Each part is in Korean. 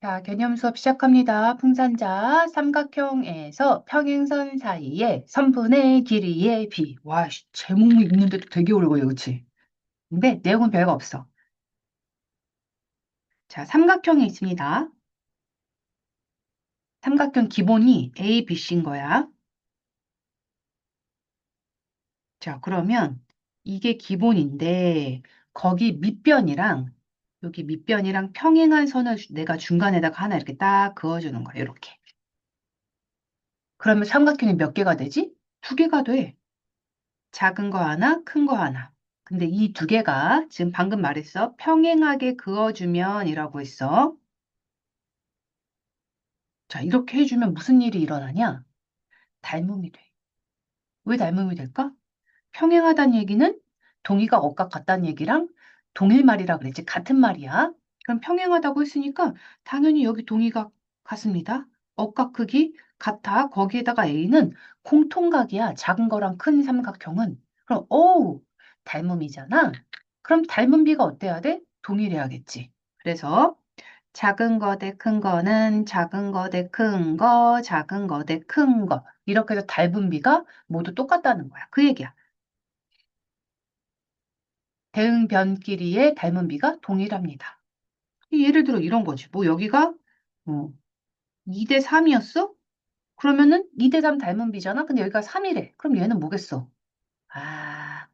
자, 개념 수업 시작합니다. 풍산자 삼각형에서 평행선 사이에 선분의 길이의 비. 와, 제목 읽는데도 되게 오래 걸려, 그치? 근데 내용은 별거 없어. 자, 삼각형이 있습니다. 삼각형 기본이 A, B, C인 거야. 자, 그러면 이게 기본인데 거기 밑변이랑 여기 밑변이랑 평행한 선을 내가 중간에다가 하나 이렇게 딱 그어주는 거야, 이렇게. 그러면 삼각형이 몇 개가 되지? 두 개가 돼. 작은 거 하나, 큰 거 하나. 근데 이 두 개가 지금 방금 말했어. 평행하게 그어주면이라고 했어. 자, 이렇게 해주면 무슨 일이 일어나냐? 닮음이 돼. 왜 닮음이 될까? 평행하다는 얘기는 동의가 억각 같다는 얘기랑 동일 말이라 그랬지. 같은 말이야. 그럼 평행하다고 했으니까 당연히 여기 동의가 같습니다. 억각 크기 같아. 거기에다가 A는 공통각이야. 작은 거랑 큰 삼각형은. 그럼 닮음이잖아. 그럼 닮은 비가 어때야 돼? 동일해야겠지. 그래서 작은 거 대 큰 거는 작은 거 대 큰 거, 작은 거 대 큰 거. 이렇게 해서 닮은 비가 모두 똑같다는 거야. 그 얘기야. 대응 변끼리의 닮은 비가 동일합니다. 예를 들어 이런 거지. 뭐 여기가 2대 3이었어? 그러면은 2대 3 닮은 비잖아? 근데 여기가 3이래. 그럼 얘는 뭐겠어? 아,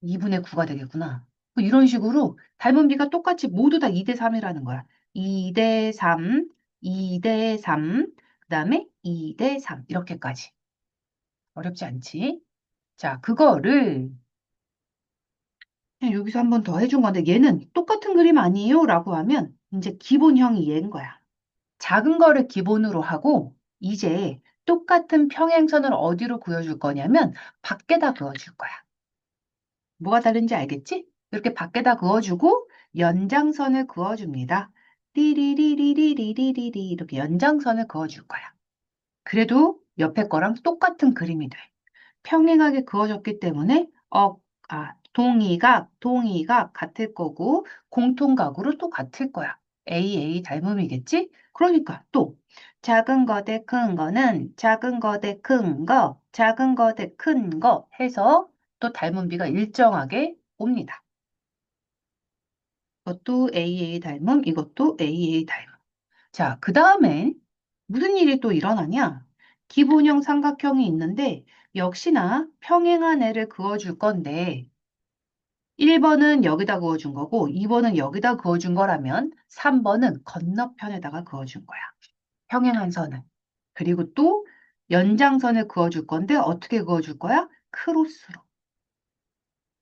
2분의 9가 되겠구나. 뭐 이런 식으로 닮은 비가 똑같이 모두 다 2대 3이라는 거야. 2대 3, 2대 3, 그 다음에 2대 3 이렇게까지. 어렵지 않지? 자, 그거를 그냥 여기서 한 번 더 해준 건데 얘는 똑같은 그림 아니에요? 라고 하면 이제 기본형이 얘인 거야. 작은 거를 기본으로 하고 이제 똑같은 평행선을 어디로 그어줄 거냐면 밖에다 그어줄 거야. 뭐가 다른지 알겠지? 이렇게 밖에다 그어주고 연장선을 그어줍니다. 띠리리리리리리리 이렇게 연장선을 그어줄 거야. 그래도 옆에 거랑 똑같은 그림이 돼. 평행하게 그어졌기 때문에 동의각 같을 거고 공통각으로 또 같을 거야. A 닮음이겠지? 그러니까 또 작은 거 대 큰 거는 작은 거 대 큰 거, 작은 거 대 큰 거 해서 또 닮은 비가 일정하게 옵니다. 이것도 닮음, 이것도 닮음. 자, 그 다음엔 무슨 일이 또 일어나냐? 기본형 삼각형이 있는데 역시나 평행한 애를 그어줄 건데 1번은 여기다 그어준 거고 2번은 여기다 그어준 거라면 3번은 건너편에다가 그어준 거야. 평행한 선을. 그리고 또 연장선을 그어줄 건데 어떻게 그어줄 거야? 크로스로.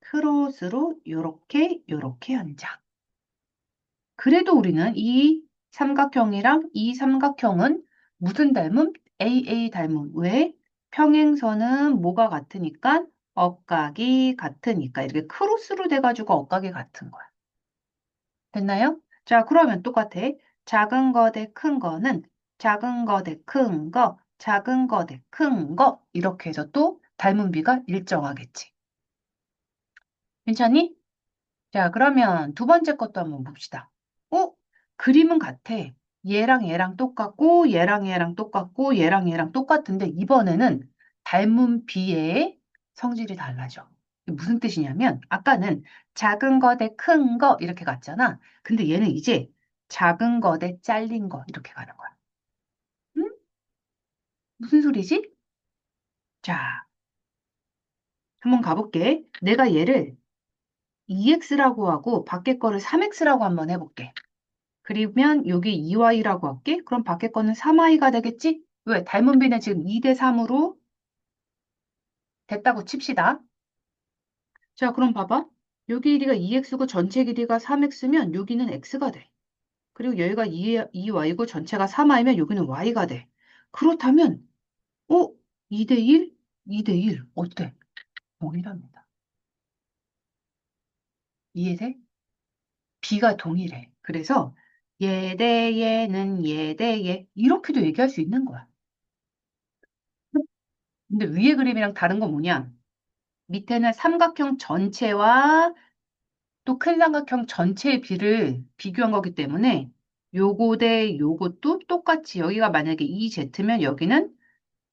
크로스로 요렇게 연장. 그래도 우리는 이 삼각형이랑 이 삼각형은 무슨 닮음? 닮음. 왜? 평행선은 뭐가 같으니까? 억각이 같으니까. 이렇게 크로스로 돼가지고 억각이 같은 거야. 됐나요? 자, 그러면 똑같아. 작은 거 대 큰 거는 작은 거 대 큰 거, 작은 거 대 큰 거. 이렇게 해서 또 닮은 비가 일정하겠지. 괜찮니? 자, 그러면 두 번째 것도 한번 봅시다. 어? 그림은 같아. 얘랑 똑같고, 얘랑 똑같고, 얘랑 똑같은데, 이번에는 닮은 비의 성질이 달라져. 이게 무슨 뜻이냐면, 아까는 작은 거 대 큰 거 이렇게 갔잖아. 근데 얘는 이제 작은 거 대 잘린 거 이렇게 가는 거야. 응? 무슨 소리지? 자, 한번 가볼게. 내가 얘를 2x라고 하고, 밖에 거를 3x라고 한번 해볼게. 그러면 여기 2y라고 할게. 그럼 밖에 거는 3y가 되겠지? 왜? 닮은 비는 지금 2대 3으로 됐다고 칩시다. 자, 그럼 봐봐. 여기 길이가 2x고 전체 길이가 3x면 여기는 x가 돼. 그리고 여기가 2y고 전체가 3y면 여기는 y가 돼. 그렇다면 2대 1? 2대 1. 어때? 동일합니다. 이해돼? 비가 동일해. 그래서 얘 대 얘는 얘 대 얘. 이렇게도 얘기할 수 있는 거야. 근데 위에 그림이랑 다른 건 뭐냐? 밑에는 삼각형 전체와 또 큰 삼각형 전체의 비를 비교한 거기 때문에 요거 대 요것도 똑같이 여기가 만약에 2Z면 여기는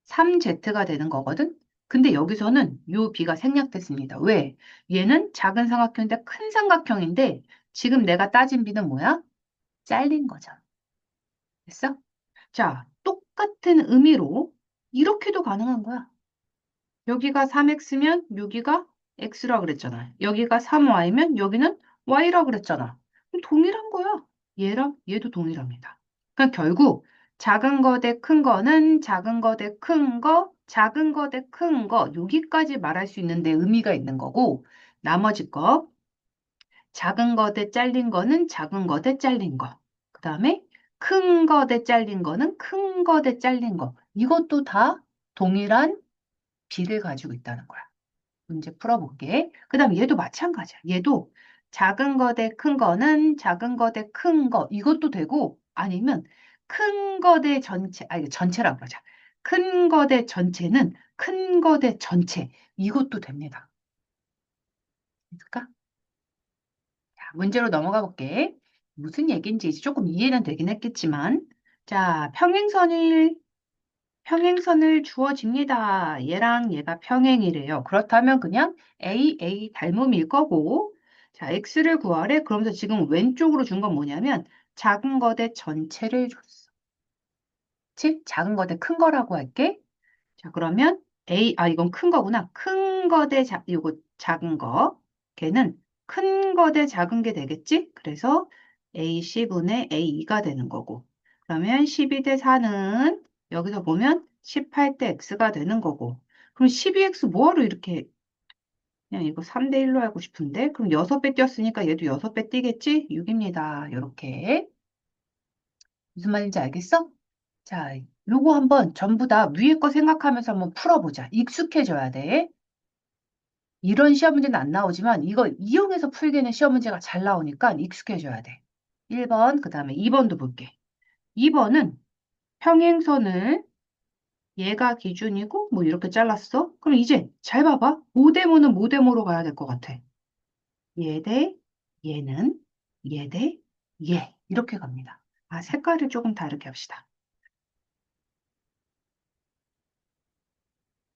3Z가 되는 거거든. 근데 여기서는 요 B가 생략됐습니다. 왜? 얘는 작은 삼각형인데 큰 삼각형인데 지금 내가 따진 B는 뭐야? 잘린 거죠. 됐어? 자, 똑같은 의미로 이렇게도 가능한 거야. 여기가 3X면 여기가 X라 그랬잖아. 여기가 3Y면 여기는 Y라 그랬잖아. 그럼 동일한 거야. 얘랑 얘도 동일합니다. 그러니까 결국 작은 거 대 큰 거는 작은 거 대 큰 거, 작은 거 대 큰 거, 여기까지 말할 수 있는데 의미가 있는 거고, 나머지 거, 작은 거 대 잘린 거는 작은 거 대 잘린 거. 그 다음에 큰 거 대 잘린 거는 큰 거 대 잘린 거. 이것도 다 동일한 비를 가지고 있다는 거야. 문제 풀어볼게. 그 다음 얘도 마찬가지야. 얘도 작은 거 대 큰 거는 작은 거 대 큰 거. 이것도 되고 아니면 큰 거 대 전체, 이거 전체라고 그러자. 큰 거 대 전체는 큰 거 대 전체. 이것도 됩니다. 됐을까? 자, 문제로 넘어가 볼게. 무슨 얘기인지 이제 조금 이해는 되긴 했겠지만. 자, 평행선을 주어집니다. 얘랑 얘가 평행이래요. 그렇다면 그냥 A 닮음일 거고, 자, X를 구하래. 그러면서 지금 왼쪽으로 준 건 뭐냐면 작은 거 대 전체를 줬어. 그치? 작은 거 대 큰 거라고 할게. 자, 그러면 이건 큰 거구나. 큰 거 대 요거 작은 거. 걔는 큰 거 대 작은 게 되겠지? 그래서 A10분의 A2가 되는 거고. 그러면 12 대 4는 여기서 보면 18 대 X가 되는 거고. 그럼 12X 뭐하러 이렇게 그냥 이거 3 대 1로 알고 싶은데? 그럼 6배 띄었으니까 얘도 6배 띄겠지? 6입니다. 이렇게. 무슨 말인지 알겠어? 자, 요거 한번 전부 다 위에 거 생각하면서 한번 풀어보자. 익숙해져야 돼. 이런 시험 문제는 안 나오지만 이거 이용해서 풀기에는 시험 문제가 잘 나오니까 익숙해져야 돼. 1번, 그 다음에 2번도 볼게. 2번은 평행선을 얘가 기준이고 뭐 이렇게 잘랐어. 그럼 이제 잘 봐봐. 모대모는 모대모로 가야 될 것 같아. 얘 대 얘는 얘 대 얘. 이렇게 갑니다. 색깔을 조금 다르게 합시다.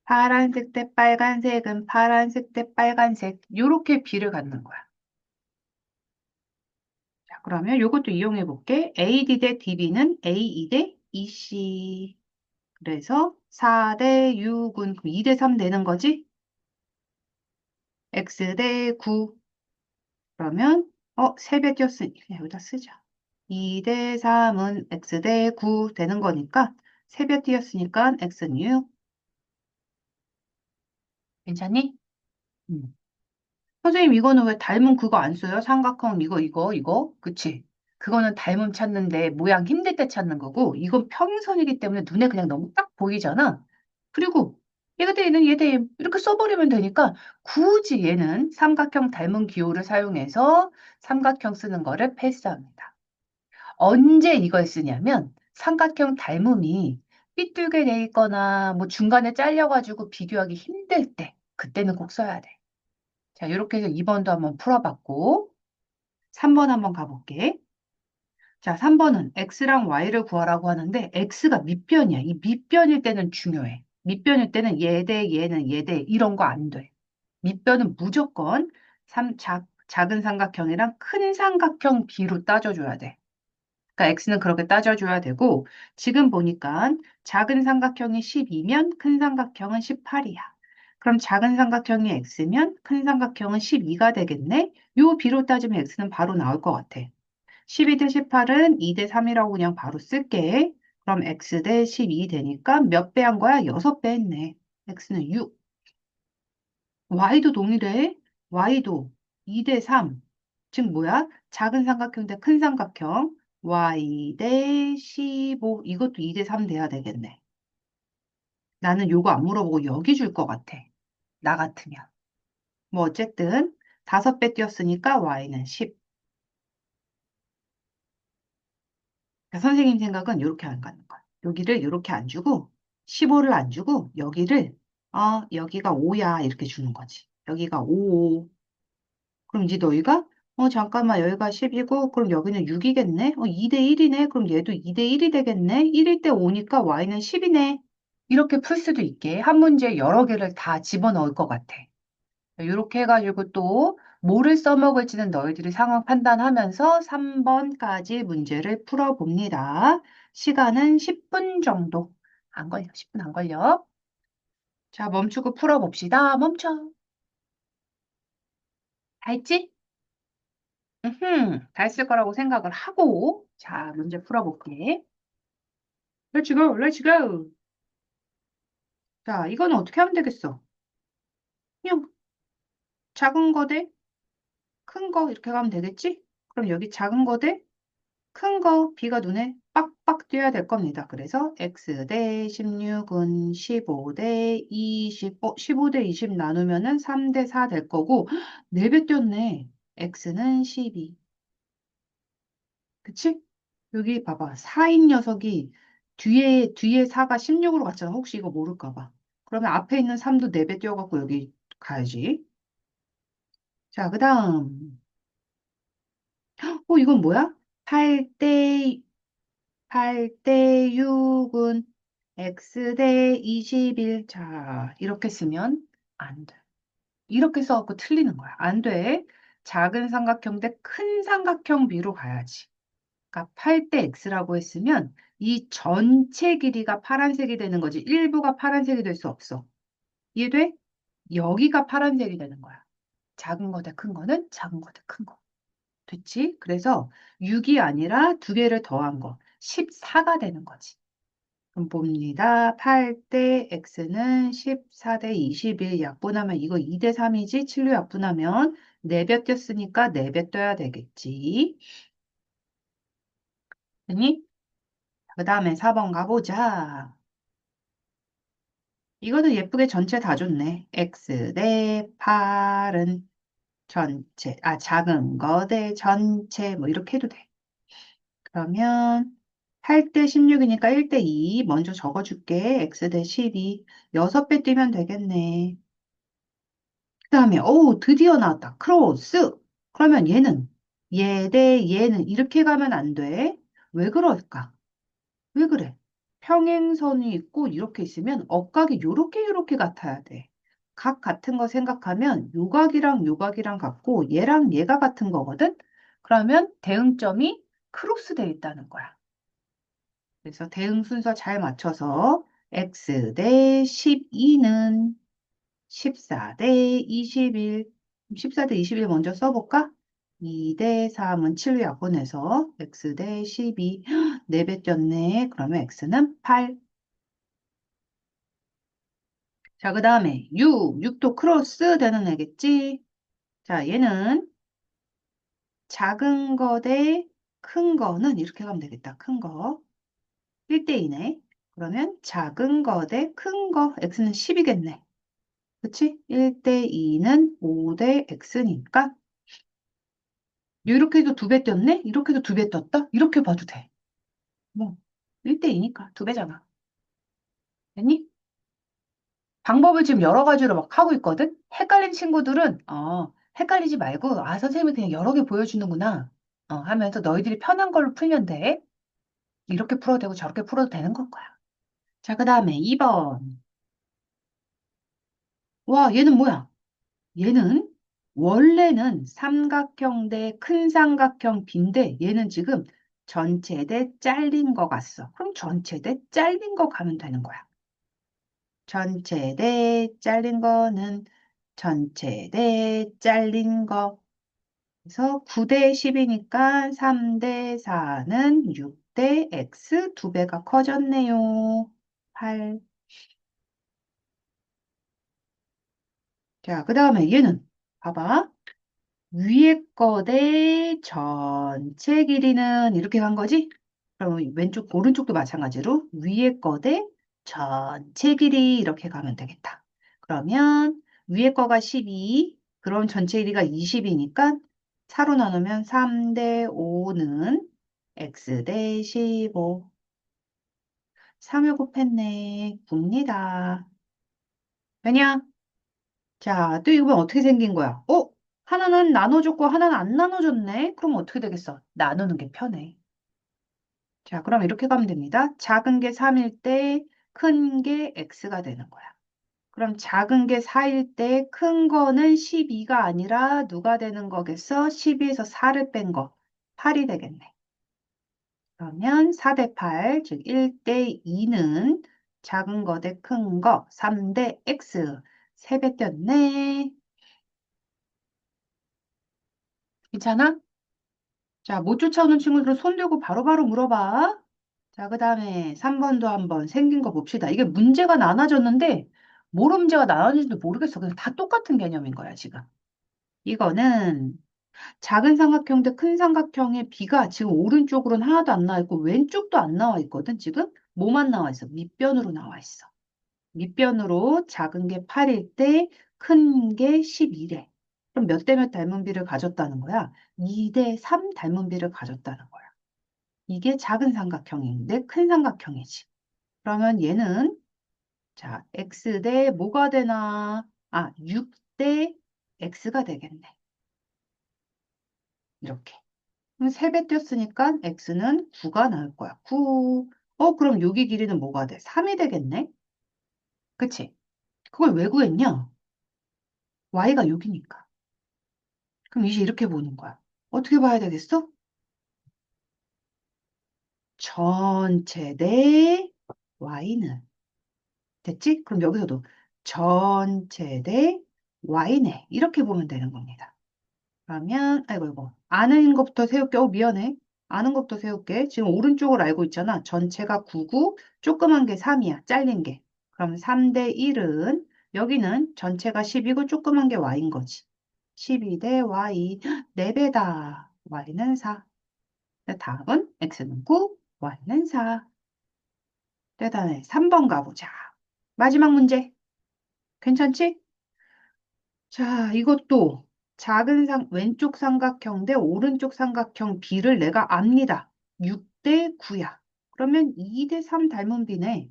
파란색 대 빨간색은 파란색 대 빨간색. 이렇게 비를 갖는 거야. 자, 그러면 이것도 이용해 볼게. AD 대 DB는 AE 대 EC. 그래서 4 대 6은 2 대 3 되는 거지? X 대 9. 그러면 3배 띄었으니 그냥 여기다 쓰자. 2 대 3은 X 대 9 되는 거니까 3배 띄었으니까 X는 6. 괜찮니? 음. 선생님, 이거는 왜 닮은 그거 안 써요? 삼각형 이거. 그치? 그거는 닮음 찾는데 모양 힘들 때 찾는 거고, 이건 평행선이기 때문에 눈에 그냥 너무 딱 보이잖아. 그리고 얘가 대 얘는 얘 대 이렇게 써버리면 되니까 굳이 얘는 삼각형 닮은 기호를 사용해서 삼각형 쓰는 거를 패스합니다. 언제 이걸 쓰냐면 삼각형 닮음이 삐뚤게 돼 있거나 뭐 중간에 잘려가지고 비교하기 힘들 때 그때는 꼭 써야 돼. 자, 이렇게 해서 2번도 한번 풀어봤고, 3번 한번 가볼게. 자, 3번은 x랑 y를 구하라고 하는데, x가 밑변이야. 이 밑변일 때는 중요해. 밑변일 때는 얘 대 얘는 얘 대 이런 거 안 돼. 밑변은 무조건 작은 삼각형이랑 큰 삼각형 비로 따져줘야 돼. 그러니까 x는 그렇게 따져줘야 되고, 지금 보니까 작은 삼각형이 12면 큰 삼각형은 18이야. 그럼 작은 삼각형이 x면 큰 삼각형은 12가 되겠네? 요 비로 따지면 x는 바로 나올 것 같아. 12 대 18은 2 대 3이라고 그냥 바로 쓸게. 그럼 x 대 12 되니까 몇 배 한 거야? 6배 했네. x는 6. y도 동일해. y도 2 대 3. 즉 뭐야? 작은 삼각형 대 큰 삼각형. y 대 15. 이것도 2 대 3 돼야 되겠네. 나는 요거 안 물어보고 여기 줄 것 같아. 나 같으면. 뭐 어쨌든 5배 띄었으니까 y는 10. 그러니까 선생님 생각은 이렇게 안 가는 거야. 여기를 이렇게 안 주고 15를 안 주고 여기를 여기가 5야 이렇게 주는 거지. 여기가 5. 그럼 이제 너희가 잠깐만, 여기가 10이고, 그럼 여기는 6이겠네? 2대 1이네? 그럼 얘도 2대 1이 되겠네? 1일 때 5니까 y는 10이네? 이렇게 풀 수도 있게 한 문제에 여러 개를 다 집어넣을 것 같아. 이렇게 해가지고 또 뭐를 써먹을지는 너희들이 상황 판단하면서 3번까지 문제를 풀어봅니다. 시간은 10분 정도. 안 걸려, 10분 안 걸려. 자, 멈추고 풀어봅시다. 멈춰. 다 했지? 다 했을 거라고 생각을 하고, 자, 문제 풀어볼게. Let's go, let's go. 자, 이거는 어떻게 하면 되겠어? 그냥 작은 거 대 큰 거 이렇게 가면 되겠지? 그럼 여기 작은 거 대 큰 거, B가 눈에 빡빡 띄어야 될 겁니다. 그래서 X 대 16은 15 대 20, 15 대 20 나누면은 3 대 4 될 거고, 4배 띄었네. X는 12. 그치? 여기 봐봐. 4인 녀석이 뒤에 4가 16으로 갔잖아. 혹시 이거 모를까 봐. 그러면 앞에 있는 3도 4배 띄워갖고 여기 가야지. 자, 그 다음. 이건 뭐야? 8대 6은 x 대 21. 자, 이렇게 쓰면 안 돼. 이렇게 써갖고 틀리는 거야. 안 돼. 작은 삼각형 대 큰 삼각형 비로 가야지. 그러니까 8대 x라고 했으면 이 전체 길이가 파란색이 되는 거지. 일부가 파란색이 될 수 없어. 이해돼? 여기가 파란색이 되는 거야. 작은 거 대 큰 거는 작은 거 대 큰 거. 됐지? 그래서 6이 아니라 두 개를 더한 거. 14가 되는 거지. 그럼 봅니다. 8대 x는 14 대 21 약분하면 이거 2 대 3이지? 7로 약분하면 4배 꼈으니까 4배 떠야 되겠지. 됐니? 그 다음에 4번 가보자. 이거는 예쁘게 전체 다 줬네. x 대 8은 전체, 작은 거 대 전체 뭐 이렇게 해도 돼. 그러면 8대 16이니까 1대 2 먼저 적어줄게. x 대 12. 6배 뛰면 되겠네. 그 다음에, 드디어 나왔다. 크로스. 그러면 얘 대 얘는 이렇게 가면 안 돼. 왜 그럴까? 왜 그래? 평행선이 있고 이렇게 있으면 억각이 요렇게 같아야 돼. 각 같은 거 생각하면 요각이랑 같고 얘랑 얘가 같은 거거든? 그러면 대응점이 크로스 돼 있다는 거야. 그래서 대응 순서 잘 맞춰서 x 대 12는 14 대 21, 14 대 21 먼저 써볼까? 2 대 3은 7로 약분해서 x 대 12, 4배 쪘네. 그러면 x는 8. 자, 그 다음에 6도 크로스 되는 애겠지? 자, 얘는 작은 거 대 큰 거는 이렇게 가면 되겠다. 큰 거. 1대 2네. 그러면 작은 거 대 큰 거, x는 10이겠네. 그치? 1대 2는 5 대 x니까 이렇게 해도 2배 떴네? 이렇게 해도 2배 떴다? 이렇게 봐도 돼. 뭐 1대 2니까 2배잖아. 됐니? 방법을 지금 여러 가지로 막 하고 있거든? 헷갈린 친구들은 헷갈리지 말고 선생님이 그냥 여러 개 보여주는구나 하면서 너희들이 편한 걸로 풀면 돼. 이렇게 풀어도 되고 저렇게 풀어도 되는 건 거야. 자, 그 다음에 2번. 와, 얘는 뭐야? 얘는 원래는 삼각형 대 큰 삼각형 빈데 얘는 지금 전체 대 잘린 거 갔어. 그럼 전체 대 잘린 거 가면 되는 거야. 전체 대 잘린 거는 전체 대 잘린 거. 그래서 9대 10이니까 3대 4는 6대 x 2배가 커졌네요. 8. 자, 그 다음에 얘는 봐봐. 위에 거 대 전체 길이는 이렇게 간 거지? 그럼 왼쪽, 오른쪽도 마찬가지로 위에 거 대 전체 길이 이렇게 가면 되겠다. 그러면 위에 거가 12, 그럼 전체 길이가 20이니까 4로 나누면 3 대 5는 x 대 15. 3을 곱했네. 굽니다. 왜냐? 자, 또 이거 보면 어떻게 생긴 거야? 하나는 나눠줬고 하나는 안 나눠줬네. 그럼 어떻게 되겠어? 나누는 게 편해. 자, 그럼 이렇게 가면 됩니다. 작은 게 3일 때 큰 게 x가 되는 거야. 그럼 작은 게 4일 때 큰 거는 12가 아니라 누가 되는 거겠어? 12에서 4를 뺀 거. 8이 되겠네. 그러면 4 대 8, 즉 1 대 2는 작은 거 대 큰 거, 3 대 x. 3배 떴네. 괜찮아? 자, 못 쫓아오는 친구들은 손 들고 바로바로 물어봐. 자, 그 다음에 3번도 한번 생긴 거 봅시다. 이게 문제가 나눠졌는데, 뭐로 문제가 나눠진지 모르겠어. 그냥 다 똑같은 개념인 거야, 지금. 이거는 작은 삼각형 대 큰 삼각형의 비가 지금 오른쪽으로는 하나도 안 나와 있고, 왼쪽도 안 나와 있거든, 지금? 뭐만 나와 있어? 밑변으로 나와 있어. 밑변으로 작은 게 8일 때 큰 게 12래. 그럼 몇 대 몇 닮은 비를 가졌다는 거야? 2 대 3 닮은 비를 가졌다는 거야. 이게 작은 삼각형인데 큰 삼각형이지. 그러면 얘는 자, x 대 뭐가 되나? 아, 6 대 x가 되겠네. 이렇게. 그럼 3배 띄었으니까 x는 9가 나올 거야. 9. 그럼 여기 길이는 뭐가 돼? 3이 되겠네? 그치? 그걸 왜 구했냐? y가 6이니까. 그럼 이제 이렇게 보는 거야. 어떻게 봐야 되겠어? 전체 대 y는. 됐지? 그럼 여기서도 전체 대 y네. 이렇게 보면 되는 겁니다. 그러면, 아이고, 이거. 아는 것부터 세울게. 미안해. 아는 것부터 세울게. 지금 오른쪽을 알고 있잖아. 전체가 9고, 조그만 게 3이야. 잘린 게. 그럼 3 대 1은, 여기는 전체가 10이고, 조그만 게 y인 거지. 12 대 y. 4배다. y는 4. 답은 x는 9, y는 4. 대단해. 3번 가보자. 마지막 문제. 괜찮지? 자, 이것도 왼쪽 삼각형 대 오른쪽 삼각형 비를 내가 압니다. 6 대 9야. 그러면 2 대 3 닮은 비네.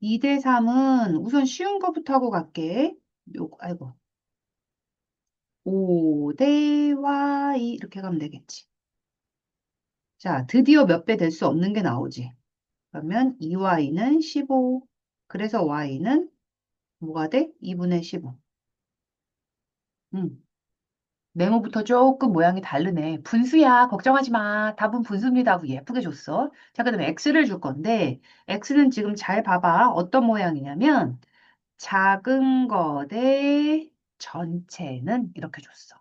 2 대 3은 우선 쉬운 거부터 하고 갈게. 아이고. 5 대 y 이렇게 가면 되겠지. 자, 드디어 몇 배 될 수 없는 게 나오지. 그러면 2y는 15. 그래서 y는 뭐가 돼? 2분의 15. 음. 네모부터 조금 모양이 다르네. 분수야, 걱정하지 마. 답은 분수입니다 하고 예쁘게 줬어. 자, 그다음에 x를 줄 건데, x는 지금 잘 봐봐. 어떤 모양이냐면, 작은 거 대 전체는 이렇게 줬어.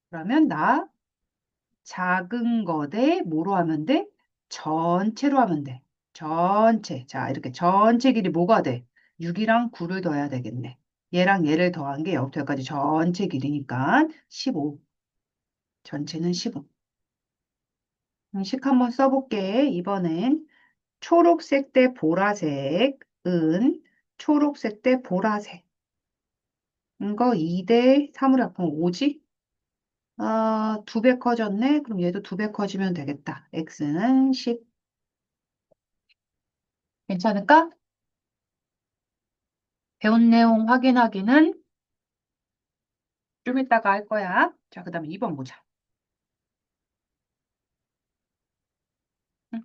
그러면 나 작은 거 대 뭐로 하면 돼? 전체로 하면 돼. 전체. 자, 이렇게 전체 길이 뭐가 돼? 6이랑 9를 더해야 되겠네. 얘랑 얘를 더한 게 여기부터 여기까지 전체 길이니까 15. 전체는 15. 식 한번 써볼게. 이번엔 초록색 대 보라색은 초록색 대 보라색. 이거 2 대 3으로 약분 5지? 아, 2배 커졌네. 그럼 얘도 2배 커지면 되겠다. x는 10. 괜찮을까? 배운 내용 확인하기는 좀 이따가 할 거야. 자, 그 다음에 2번 보자. 응,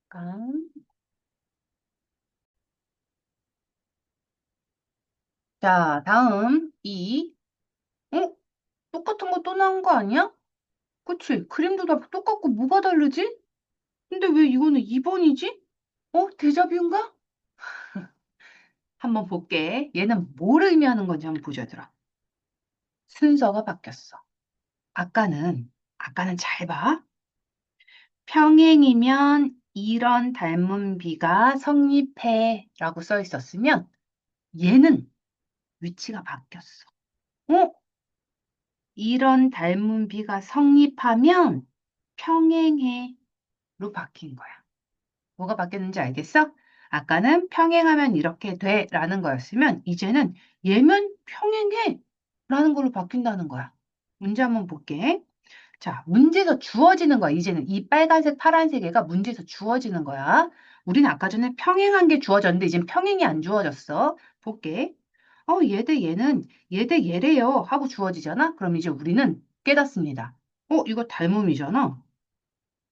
잠깐. 자, 다음 2. 어? 똑같은 거 또 나온 거 아니야? 그치? 그림도 다 똑같고 뭐가 다르지? 근데 왜 이거는 2번이지? 데자뷰인가? 한번 볼게. 얘는 뭘 의미하는 건지 한번 보자, 얘들아. 순서가 바뀌었어. 아까는 잘 봐. 평행이면 이런 닮은 비가 성립해 라고 써 있었으면 얘는 위치가 바뀌었어. 어? 이런 닮은 비가 성립하면 평행해로 바뀐 거야. 뭐가 바뀌었는지 알겠어? 아까는 평행하면 이렇게 돼 라는 거였으면 이제는 얘면 평행해 라는 걸로 바뀐다는 거야. 문제 한번 볼게. 자, 문제에서 주어지는 거야. 이제는 이 빨간색, 파란색 애가 문제에서 주어지는 거야. 우리는 아까 전에 평행한 게 주어졌는데 이젠 평행이 안 주어졌어. 볼게. 얘 대 얘는 얘 대 얘래요 하고 주어지잖아? 그럼 이제 우리는 깨닫습니다. 이거 닮음이잖아.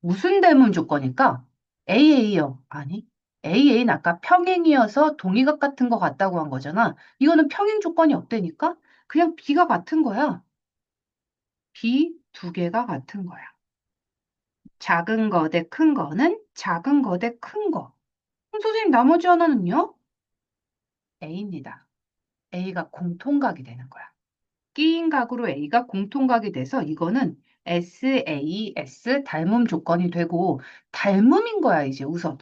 무슨 닮음 조건일까? AA요. 아니, AA는 아까 평행이어서 동의각 같은 거 같다고 한 거잖아. 이거는 평행 조건이 없다니까? 그냥 B가 같은 거야. B 두 개가 같은 거야. 작은 거 대 큰 거는 작은 거 대 큰 거. 그럼 선생님 나머지 하나는요? A입니다. A가 공통각이 되는 거야. 끼인 각으로 A가 공통각이 돼서 이거는 SAS 닮음 조건이 되고 닮음인 거야, 이제 우선.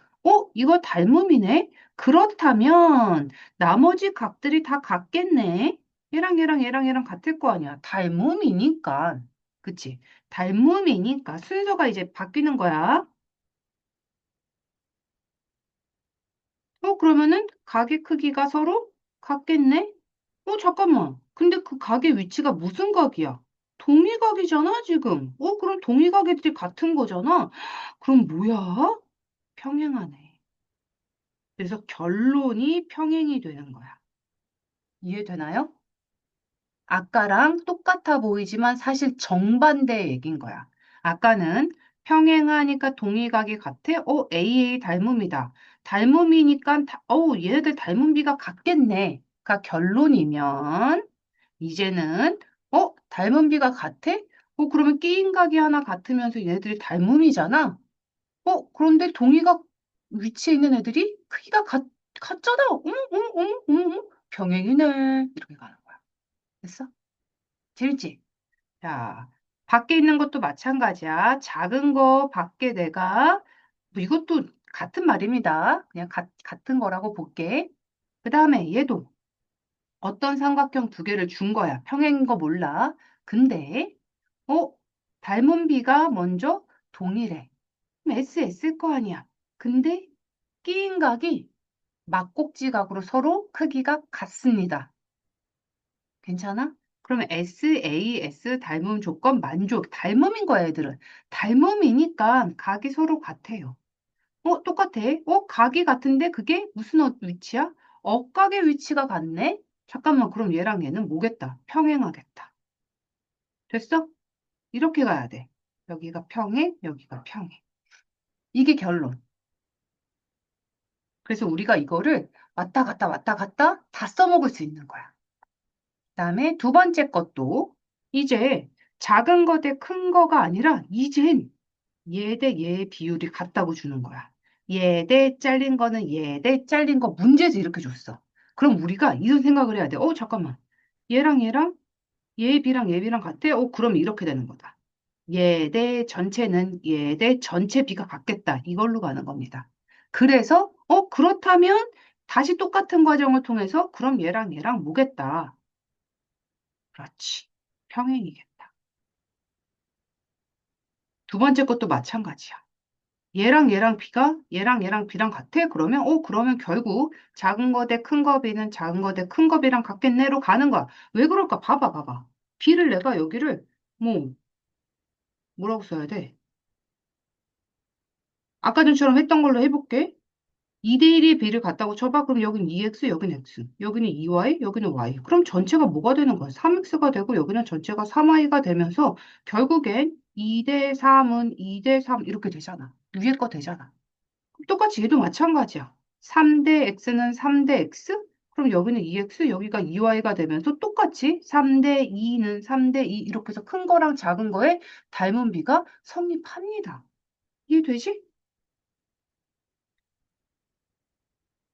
이거 닮음이네? 그렇다면 나머지 각들이 다 같겠네? 얘랑 같을 거 아니야. 닮음이니까. 그치? 닮음이니까 순서가 이제 바뀌는 거야. 그러면은 각의 크기가 서로 같겠네? 잠깐만. 근데 그 각의 위치가 무슨 각이야? 동의각이잖아, 지금. 그럼 동의각애들이 같은 거잖아. 그럼 뭐야? 평행하네. 그래서 결론이 평행이 되는 거야. 이해되나요? 아까랑 똑같아 보이지만 사실 정반대의 얘기인 거야. 아까는 평행하니까 동의각이 같아? AA 닮음이다. 닮음이니까, 얘네들 닮음비가 같겠네. 가 결론이면, 이제는, 닮음비가 같아? 그러면 끼인각이 하나 같으면서 얘네들이 닮음이잖아? 그런데 동의각 위치에 있는 애들이 크기가 같잖아? 어머, 병행이네. 이렇게 가는 거야. 됐어? 재밌지? 자, 밖에 있는 것도 마찬가지야. 작은 거 밖에 내가, 뭐 이것도 같은 말입니다. 그냥 같은 거라고 볼게. 그 다음에 얘도 어떤 삼각형 두 개를 준 거야. 평행인 거 몰라. 근데, 어, 닮은 비가 먼저 동일해. 그럼 S일 거 아니야. 근데 끼인 각이 막꼭지각으로 서로 크기가 같습니다. 괜찮아? 그러면 SAS 닮음 조건 만족. 닮음인 거야, 애들은. 닮음이니까 각이 서로 같아요. 똑같아. 각이 같은데 그게 무슨 위치야? 억각의 위치가 같네? 잠깐만, 그럼 얘랑 얘는 뭐겠다? 평행하겠다. 됐어? 이렇게 가야 돼. 여기가 평행, 여기가 평행. 이게 결론. 그래서 우리가 이거를 왔다 갔다 다 써먹을 수 있는 거야. 그다음에 두 번째 것도 이제 작은 거 대 큰 거가 아니라 이젠 얘 대 얘의 비율이 같다고 주는 거야. 얘 대 잘린 거는 얘 대 잘린 거 문제지 이렇게 줬어. 그럼 우리가 이런 생각을 해야 돼. 잠깐만. 얘랑 얘 비랑 얘 비랑 같아? 그럼 이렇게 되는 거다. 얘 대 전체는 얘 대 전체 비가 같겠다. 이걸로 가는 겁니다. 그래서 그렇다면 다시 똑같은 과정을 통해서 그럼 얘랑 뭐겠다. 그렇지. 평행이겠다. 두 번째 것도 마찬가지야. 얘랑 비랑 같아? 그러면 결국 작은 거 대 큰 거 비는 작은 거 대 큰 거 비랑 같겠네로 가는 거야. 왜 그럴까? 봐봐. 비를 내가 여기를 뭐 뭐라고 써야 돼? 아까 전처럼 했던 걸로 해볼게. 2대1의 비를 같다고 쳐봐. 그럼 여기는 2x, 여기는 x. 여기는 2y, 여기는 y. 그럼 전체가 뭐가 되는 거야? 3x가 되고 여기는 전체가 3y가 되면서 결국엔 2대 3은 2대 3 이렇게 되잖아. 위에 거 되잖아. 똑같이 얘도 마찬가지야. 3대 x는 3대 x? 그럼 여기는 2x, 여기가 2y가 되면서 똑같이 3대 2는 3대 2 이렇게 해서 큰 거랑 작은 거에 닮은 비가 성립합니다. 이해되지?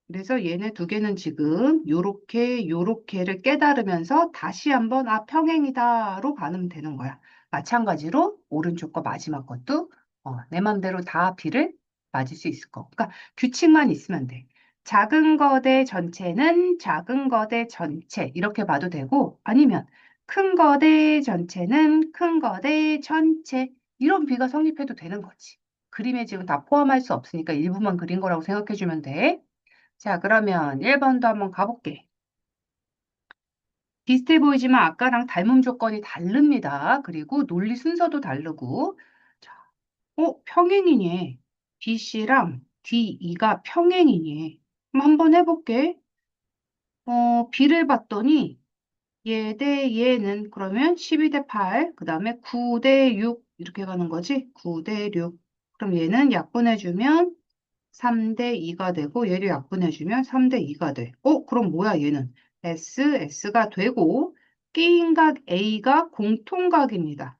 그래서 얘네 두 개는 지금 요렇게를 깨달으면서 다시 한번 평행이다로 가면 되는 거야. 마찬가지로 오른쪽 거 마지막 것도 내 맘대로 다 B를 맞을 수 있을 거. 그러니까 규칙만 있으면 돼. 작은 거대 전체는 작은 거대 전체 이렇게 봐도 되고 아니면 큰 거대 전체는 큰 거대 전체 이런 B가 성립해도 되는 거지. 그림에 지금 다 포함할 수 없으니까 일부만 그린 거라고 생각해 주면 돼. 자, 그러면 1번도 한번 가볼게. 비슷해 보이지만 아까랑 닮음 조건이 다릅니다. 그리고 논리 순서도 다르고. 자, 평행이네. BC랑 DE가 평행이네. 그럼 한번 해볼게. B를 봤더니 얘 대 얘는 그러면 12 대 8, 그 다음에 9 대 6 이렇게 가는 거지? 9 대 6. 그럼 얘는 약분해주면 3 대 2가 되고 얘를 약분해주면 3 대 2가 돼. 그럼 뭐야 얘는? S가 되고 끼인각 A가 공통각입니다.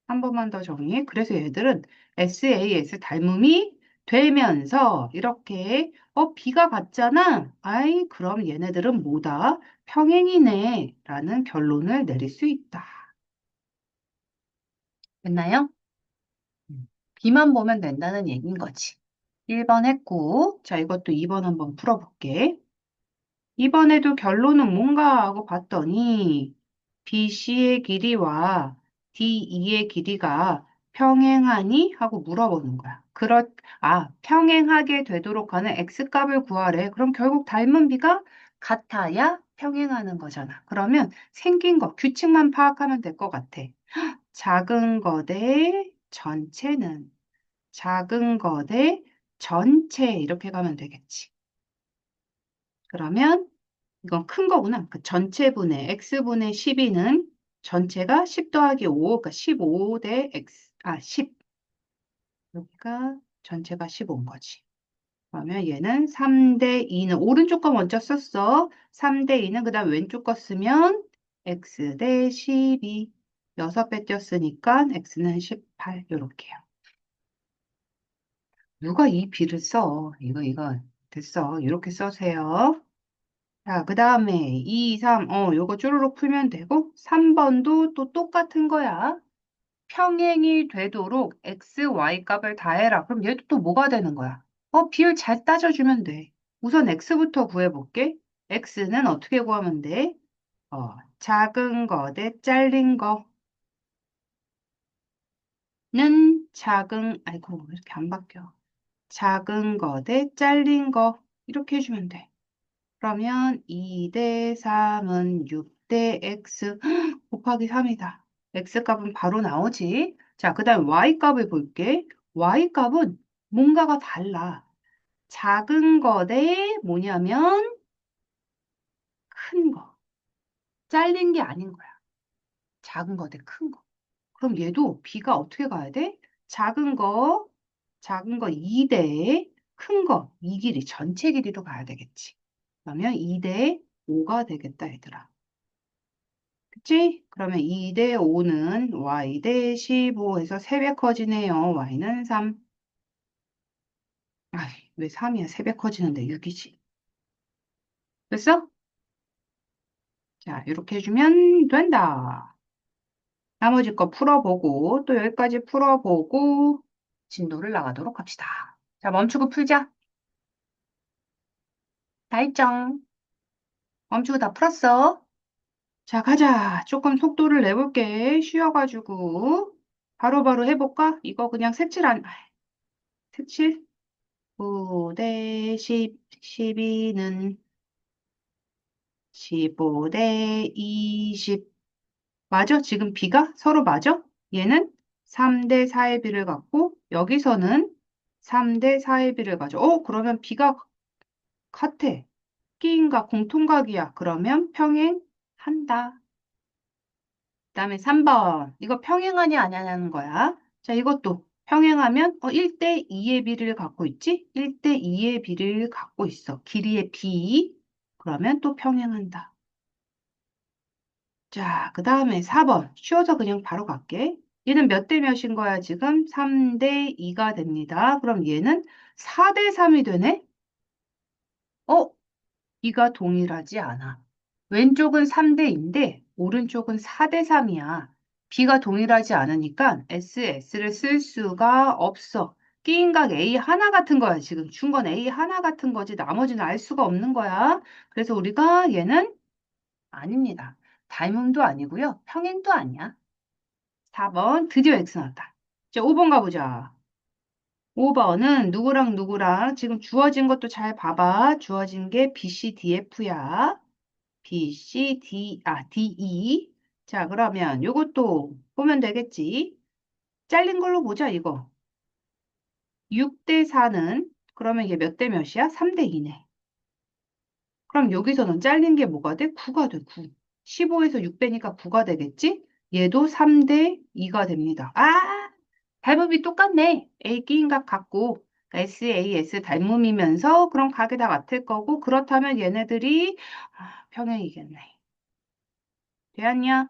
한 번만 더 정리해. 그래서 얘들은 SAS 닮음이 되면서 이렇게 B가 같잖아. 아이 그럼 얘네들은 뭐다? 평행이네 라는 결론을 내릴 수 있다. 됐나요? B만 보면 된다는 얘기인 거지. 1번 했고 자 이것도 2번 한번 풀어볼게. 이번에도 결론은 뭔가 하고 봤더니 BC의 길이와 DE의 길이가 평행하니? 하고 물어보는 거야. 평행하게 되도록 하는 X값을 구하래. 그럼 결국 닮은 비가 같아야 평행하는 거잖아. 그러면 생긴 거, 규칙만 파악하면 될 것 같아. 작은 거 대 전체는 작은 거 대 전체 이렇게 가면 되겠지. 그러면 이건 큰 거구나. 그 전체분의 x분의 12는 전체가 10 더하기 5, 그러니까 15 대 x, 10. 여기가 전체가 15인 거지. 그러면 얘는 3 대 2는 오른쪽 거 먼저 썼어. 3 대 2는 그 다음 왼쪽 거 쓰면 x 대 12. 6배 띄었으니까 x는 18. 요렇게요. 누가 이 비를 써? 이거. 됐어. 이렇게 써세요. 자, 그 다음에 2, 3, 요거 쭈루룩 풀면 되고, 3번도 또 똑같은 거야. 평행이 되도록 x, y 값을 다 해라. 그럼 얘도 또 뭐가 되는 거야? 비율 잘 따져주면 돼. 우선 x부터 구해볼게. x는 어떻게 구하면 돼? 작은 거 대 잘린 거는 아이고, 왜 이렇게 안 바뀌어. 작은 거 대 잘린 거. 이렇게 해주면 돼. 그러면 2 대 3은 6 대 x 곱하기 3이다. x 값은 바로 나오지. 자, 그 다음 y 값을 볼게. y 값은 뭔가가 달라. 작은 거 대 뭐냐면 큰 거. 잘린 게 아닌 거야. 작은 거 대 큰 거. 그럼 얘도 b가 어떻게 가야 돼? 작은 거 2대 큰 거, 이 길이 전체 길이로 가야 되겠지. 그러면 2대 5가 되겠다, 얘들아. 그치? 그러면 2 대 5는 y 대 15에서 3배 커지네요. y는 3. 아, 왜 3이야? 3배 커지는데 6이지. 됐어? 자, 이렇게 해주면 된다. 나머지 거 풀어보고 또 여기까지 풀어보고 진도를 나가도록 합시다. 자, 멈추고 풀자. 다 했죠? 멈추고 다 풀었어. 자, 가자. 조금 속도를 내볼게. 쉬어가지고. 바로바로 해볼까? 이거 그냥 색칠? 9 대 10, 12는 15 대 20. 맞아? 지금 B가 서로 맞아? 얘는 3 대 4의 B를 갖고 여기서는 3 대 4의 B를 가져. 그러면 B가 같아. 끼인각 공통각이야. 그러면 평행한다. 그다음에 3번. 이거 평행하냐 아냐는 거야. 자, 이것도 평행하면 1대 2의 비를 갖고 있지? 1대 2의 비를 갖고 있어. 길이의 b. 그러면 또 평행한다. 자, 그 다음에 4번. 쉬워서 그냥 바로 갈게. 얘는 몇 대 몇인 거야, 지금? 3 대 2가 됩니다. 그럼 얘는 4 대 3이 되네? 어? B가 동일하지 않아. 왼쪽은 3대인데 오른쪽은 4대 3이야. B가 동일하지 않으니까 SS를 쓸 수가 없어. 끼인각 A 하나 같은 거야. 지금 준 건 A 하나 같은 거지. 나머지는 알 수가 없는 거야. 그래서 우리가 얘는 아닙니다. 닮음도 아니고요. 평행도 아니야. 4번 드디어 X 나왔다. 이제 5번 가보자. 5번은 누구랑 지금 주어진 것도 잘 봐봐. 주어진 게 B, C, D, F야. B, C, D, D, E. 자, 그러면 요것도 보면 되겠지. 잘린 걸로 보자, 이거. 6 대 4는, 그러면 이게 몇 대 몇이야? 3 대 2네. 그럼 여기서는 잘린 게 뭐가 돼? 9가 돼, 9. 15에서 6 빼니까 9가 되겠지? 얘도 3대 2가 됩니다. 아, 닮음이 똑같네. A 끼인각 같고 SAS 닮음이면서 그럼 각이 다 같을 거고 그렇다면 얘네들이 평행이겠네. 되었냐?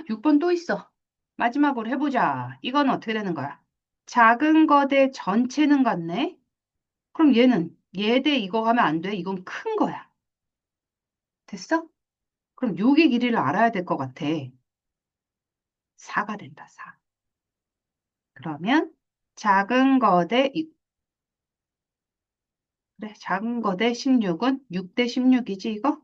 6번 또 있어. 마지막으로 해보자. 이건 어떻게 되는 거야? 작은 거 대 전체는 같네? 그럼 얘는 얘 대 이거 가면 안 돼. 이건 큰 거야. 됐어? 그럼 요게 길이를 알아야 될 것 같아. 4가 된다, 4. 그러면 작은 거 대, 그래, 작은 거 대 16은 6 대 16이지, 이거?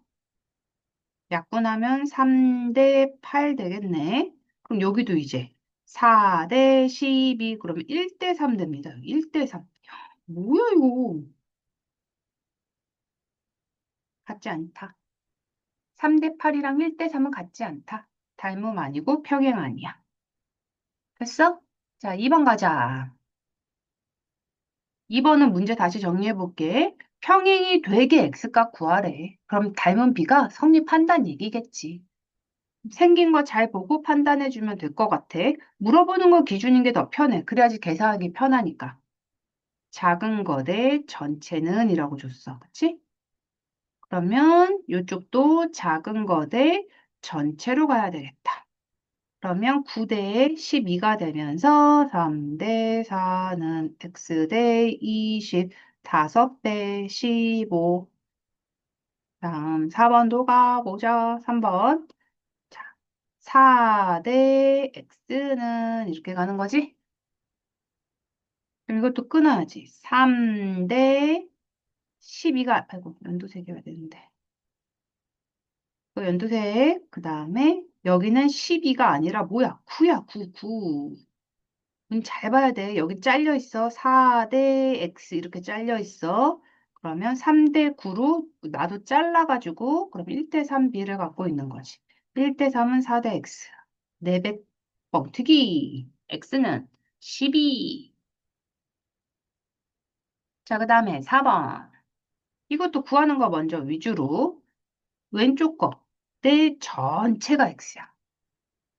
약분하면 3 대 8 되겠네. 그럼 여기도 이제 4 대 12, 그러면 1 대 3 됩니다. 1 대 3. 뭐야, 이거? 같지 않다. 3 대 8이랑 1 대 3은 같지 않다. 닮음 아니고 평행 아니야. 됐어? 자, 2번 가자. 2번은 문제 다시 정리해 볼게. 평행이 되게 x값 구하래. 그럼 닮은 b가 성립한다는 얘기겠지. 생긴 거 잘 보고 판단해 주면 될 것 같아. 물어보는 거 기준인 게 더 편해. 그래야지 계산하기 편하니까. 작은 거 대 전체는 이라고 줬어. 그치? 그러면 이쪽도 작은 거 대 전체로 가야 되겠다. 그러면 9 대 12가 되면서 3 대 4는 x 대 20, 5 대 15. 다음 4번도 가보자. 3번. 자, 4 대 x는 이렇게 가는 거지? 그럼 이것도 끊어야지. 3 대 12가, 아이고, 연두색이어야 되는데. 또 연두색, 그 다음에 여기는 12가 아니라 뭐야? 9야, 9, 9. 잘 봐야 돼. 여기 잘려 있어. 4 대 x 이렇게 잘려 있어. 그러면 3 대 9로 나도 잘라가지고 그럼 1 대 3b를 갖고 있는 거지. 1 대 3은 4 대 x. 400 뻥튀기. x는 12. 자, 그 다음에 4번. 이것도 구하는 거 먼저 위주로. 왼쪽 거. 내 전체가 x야.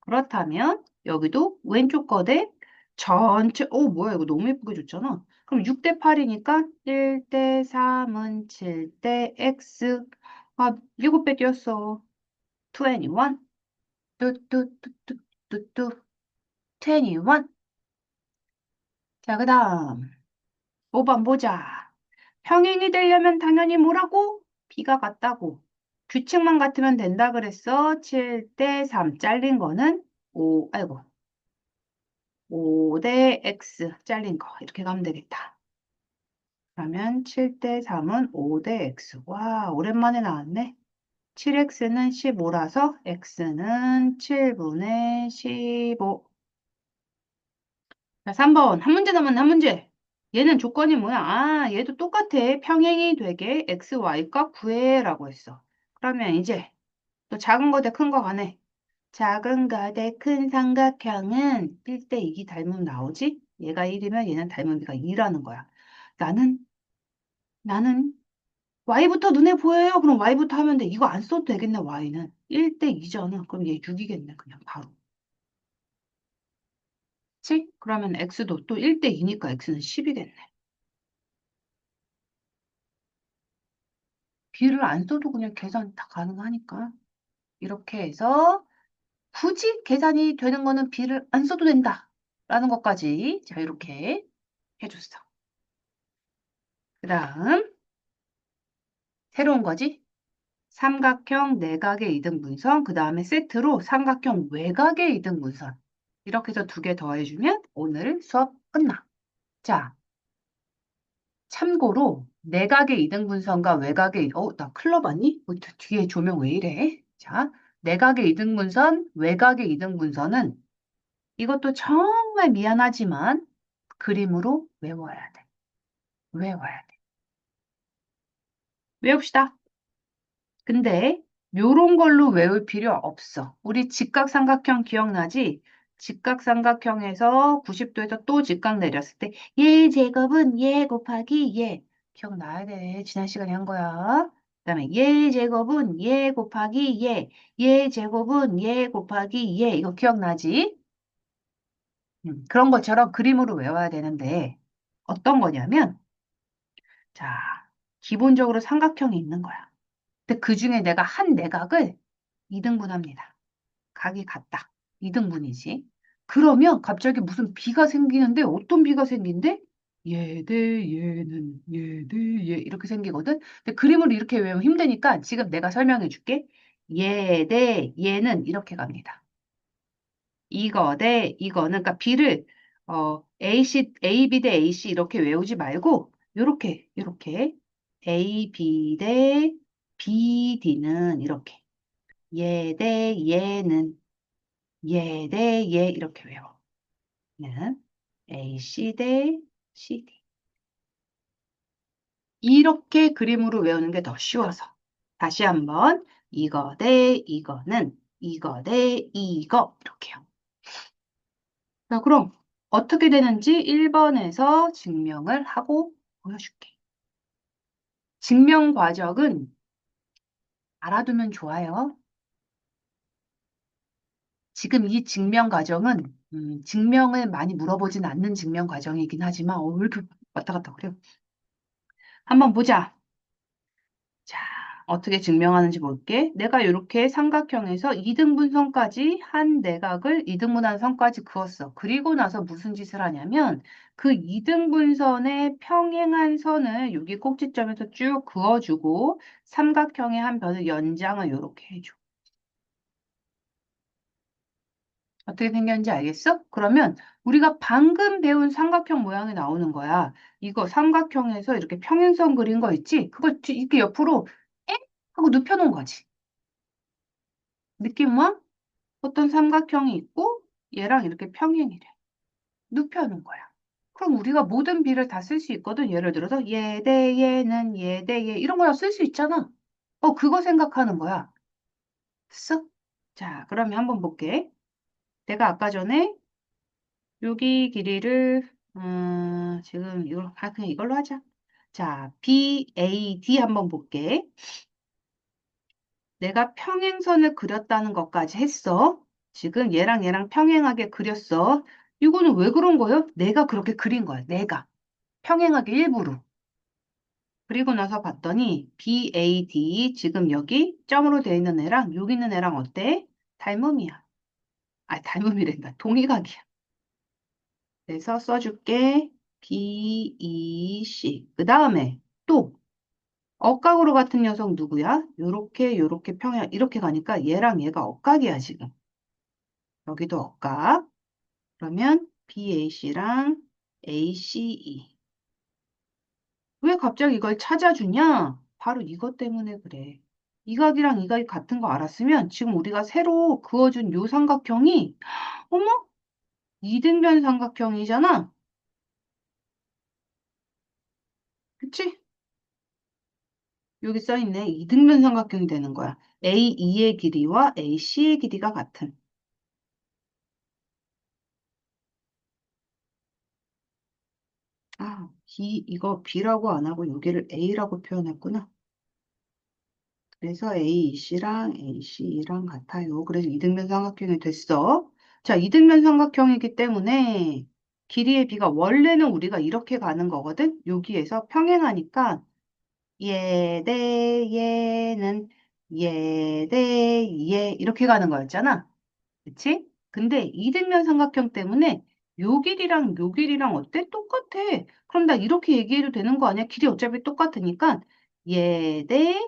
그렇다면 여기도 왼쪽 거대 전체, 뭐야, 이거 너무 예쁘게 줬잖아. 그럼 6 대 8이니까 1 대 3은 7 대 x. 7배 뛰었어. 21. 뚜뚜뚜뚜뚜뚜. 21. 자, 그 다음 5번 보자. 평행이 되려면 당연히 뭐라고? b가 같다고. 규칙만 같으면 된다 그랬어. 7 대 3 잘린 거는 5, 아이고. 5 대 x 잘린 거 이렇게 가면 되겠다. 그러면 7 대 3은 5 대 x. 와, 오랜만에 나왔네. 7x는 15라서 x는 7분의 15. 자, 3번. 한 문제 남았네, 한 문제. 얘는 조건이 뭐야? 얘도 똑같아. 평행이 되게 x, y값 구해라고 했어. 그러면 이제 또 작은 거 대 큰 거 가네. 작은 거 대 큰 삼각형은 1대 2이 닮으면 나오지? 얘가 1이면 얘는 닮은 비가 2라는 거야. 나는, 나는 y부터 눈에 보여요? 그럼 y부터 하면 돼. 이거 안 써도 되겠네, y는. 1대 2잖아. 그럼 얘 6이겠네, 그냥 바로. 그치? 그러면 x도 또 1대 2니까 x는 10이겠네. b를 안 써도 그냥 계산 다 가능하니까. 이렇게 해서 굳이 계산이 되는 거는 b를 안 써도 된다. 라는 것까지 자, 이렇게 해줬어. 그 다음 새로운 거지? 삼각형 내각의 이등분선, 그 다음에 세트로 삼각형 외곽의 이등분선. 이렇게 해서 2개 더해주면 오늘 수업 끝나. 자, 참고로 내각의 이등분선과 외곽의, 나 클럽 아니? 뒤에 조명 왜 이래? 자, 내각의 이등분선, 외곽의 이등분선은 이것도 정말 미안하지만 그림으로 외워야 돼. 외워야 돼. 외웁시다. 근데 요런 걸로 외울 필요 없어. 우리 직각삼각형 기억나지? 직각삼각형에서 90도에서 또 직각 내렸을 때 얘 제곱은 얘 곱하기 얘. 기억나야 돼. 지난 시간에 한 거야. 그다음에 얘 제곱은 얘 곱하기 얘 제곱은 얘 곱하기 얘. 이거 기억나지? 그런 것처럼 그림으로 외워야 되는데 어떤 거냐면 자, 기본적으로 삼각형이 있는 거야. 근데 그중에 내가 한 내각을 2등분합니다. 각이 같다. 2등분이지. 그러면 갑자기 무슨 비가 생기는데 어떤 비가 생긴대? 얘 대 얘는 얘 대 얘 이렇게 생기거든. 근데 그림을 이렇게 외우면 힘드니까 지금 내가 설명해 줄게. 얘 대 얘는 이렇게 갑니다. 이거 대 이거는 그러니까 B를 AC, AB 대 AC 이렇게 외우지 말고 요렇게 AB 대 BD는 이렇게 얘 대 얘는 얘 대 얘 이렇게 외워. 는 AC 대 CD. 이렇게 그림으로 외우는 게 더 쉬워서. 다시 한번 이거 대 이거는 이거 대 이거 이렇게요. 자, 그럼 어떻게 되는지 1번에서 증명을 하고 보여줄게. 증명 과정은 알아두면 좋아요. 지금 이 증명 과정은 증명을 많이 물어보진 않는 증명 과정이긴 하지만 왜 이렇게 왔다 갔다 그래요? 한번 보자. 자, 어떻게 증명하는지 볼게. 내가 이렇게 삼각형에서 2등분 선까지 한 내각을 2등분한 선까지 그었어. 그리고 나서 무슨 짓을 하냐면 그 2등분 선의 평행한 선을 여기 꼭지점에서 쭉 그어주고 삼각형의 한 변을 연장을 이렇게 해줘. 어떻게 생겼는지 알겠어? 그러면 우리가 방금 배운 삼각형 모양이 나오는 거야. 이거 삼각형에서 이렇게 평행선 그린 거 있지? 그걸 이렇게 옆으로 엥? 하고 눕혀놓은 거지. 느낌 와? 어떤 삼각형이 있고 얘랑 이렇게 평행이래. 눕혀놓은 거야. 그럼 우리가 모든 비를 다 쓸 수 있거든. 예를 들어서 얘 대 얘는 얘 대 얘 이런 거다 쓸 수 있잖아. 그거 생각하는 거야. 됐어? 자, 그러면 한번 볼게. 내가 아까 전에 여기 길이를 지금 그냥 이걸로 하자. 자, BAD 한번 볼게. 내가 평행선을 그렸다는 것까지 했어. 지금 얘랑 평행하게 그렸어. 이거는 왜 그런 거예요? 내가 그렇게 그린 거야. 내가. 평행하게 일부러. 그리고 나서 봤더니 BAD 지금 여기 점으로 되어 있는 애랑 여기 있는 애랑 어때? 닮음이야. 아, 닮음이란다. 동의각이야. 그래서 써줄게. BEC. 그 다음에 또 억각으로 같은 녀석 누구야? 요렇게 평행 이렇게 가니까 얘랑 얘가 억각이야 지금. 여기도 억각. 그러면 BAC랑 ACE. 왜 갑자기 이걸 찾아주냐? 바로 이것 때문에 그래. 이 각이랑 이 각이 같은 거 알았으면 지금 우리가 새로 그어준 요 삼각형이 어머? 이등변 삼각형이잖아. 그치? 여기 써있네. 이등변 삼각형이 되는 거야. AE의 길이와 AC의 길이가 같은. 아, 이거 B라고 안 하고 여기를 A라고 표현했구나. 그래서 AEC랑 ACE랑 같아요. 그래서 이등변 삼각형이 됐어. 자, 이등변 삼각형이기 때문에 길이의 비가 원래는 우리가 이렇게 가는 거거든. 여기에서 평행하니까 얘 대 얘는 얘 대 얘 이렇게 가는 거였잖아. 그치? 근데 이등변 삼각형 때문에 요 길이랑 요 길이랑 어때? 똑같아. 그럼 나 이렇게 얘기해도 되는 거 아니야? 길이 어차피 똑같으니까 얘 대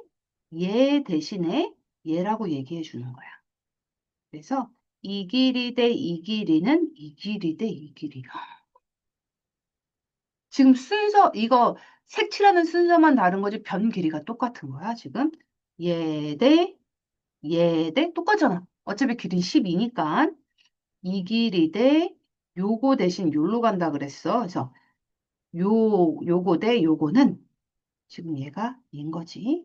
얘 대신에 얘라고 얘기해 주는 거야. 그래서 이 길이 대 이 길이는 이 길이 대 이 길이. 지금 순서 이거 색칠하는 순서만 다른 거지 변 길이가 똑같은 거야, 지금. 얘 대 얘 대 똑같잖아. 어차피 길이 12니까. 이 길이 대 요거 대신 요로 간다 그랬어. 그래서 요거 대 요거는 지금 얘가 얘인 거지.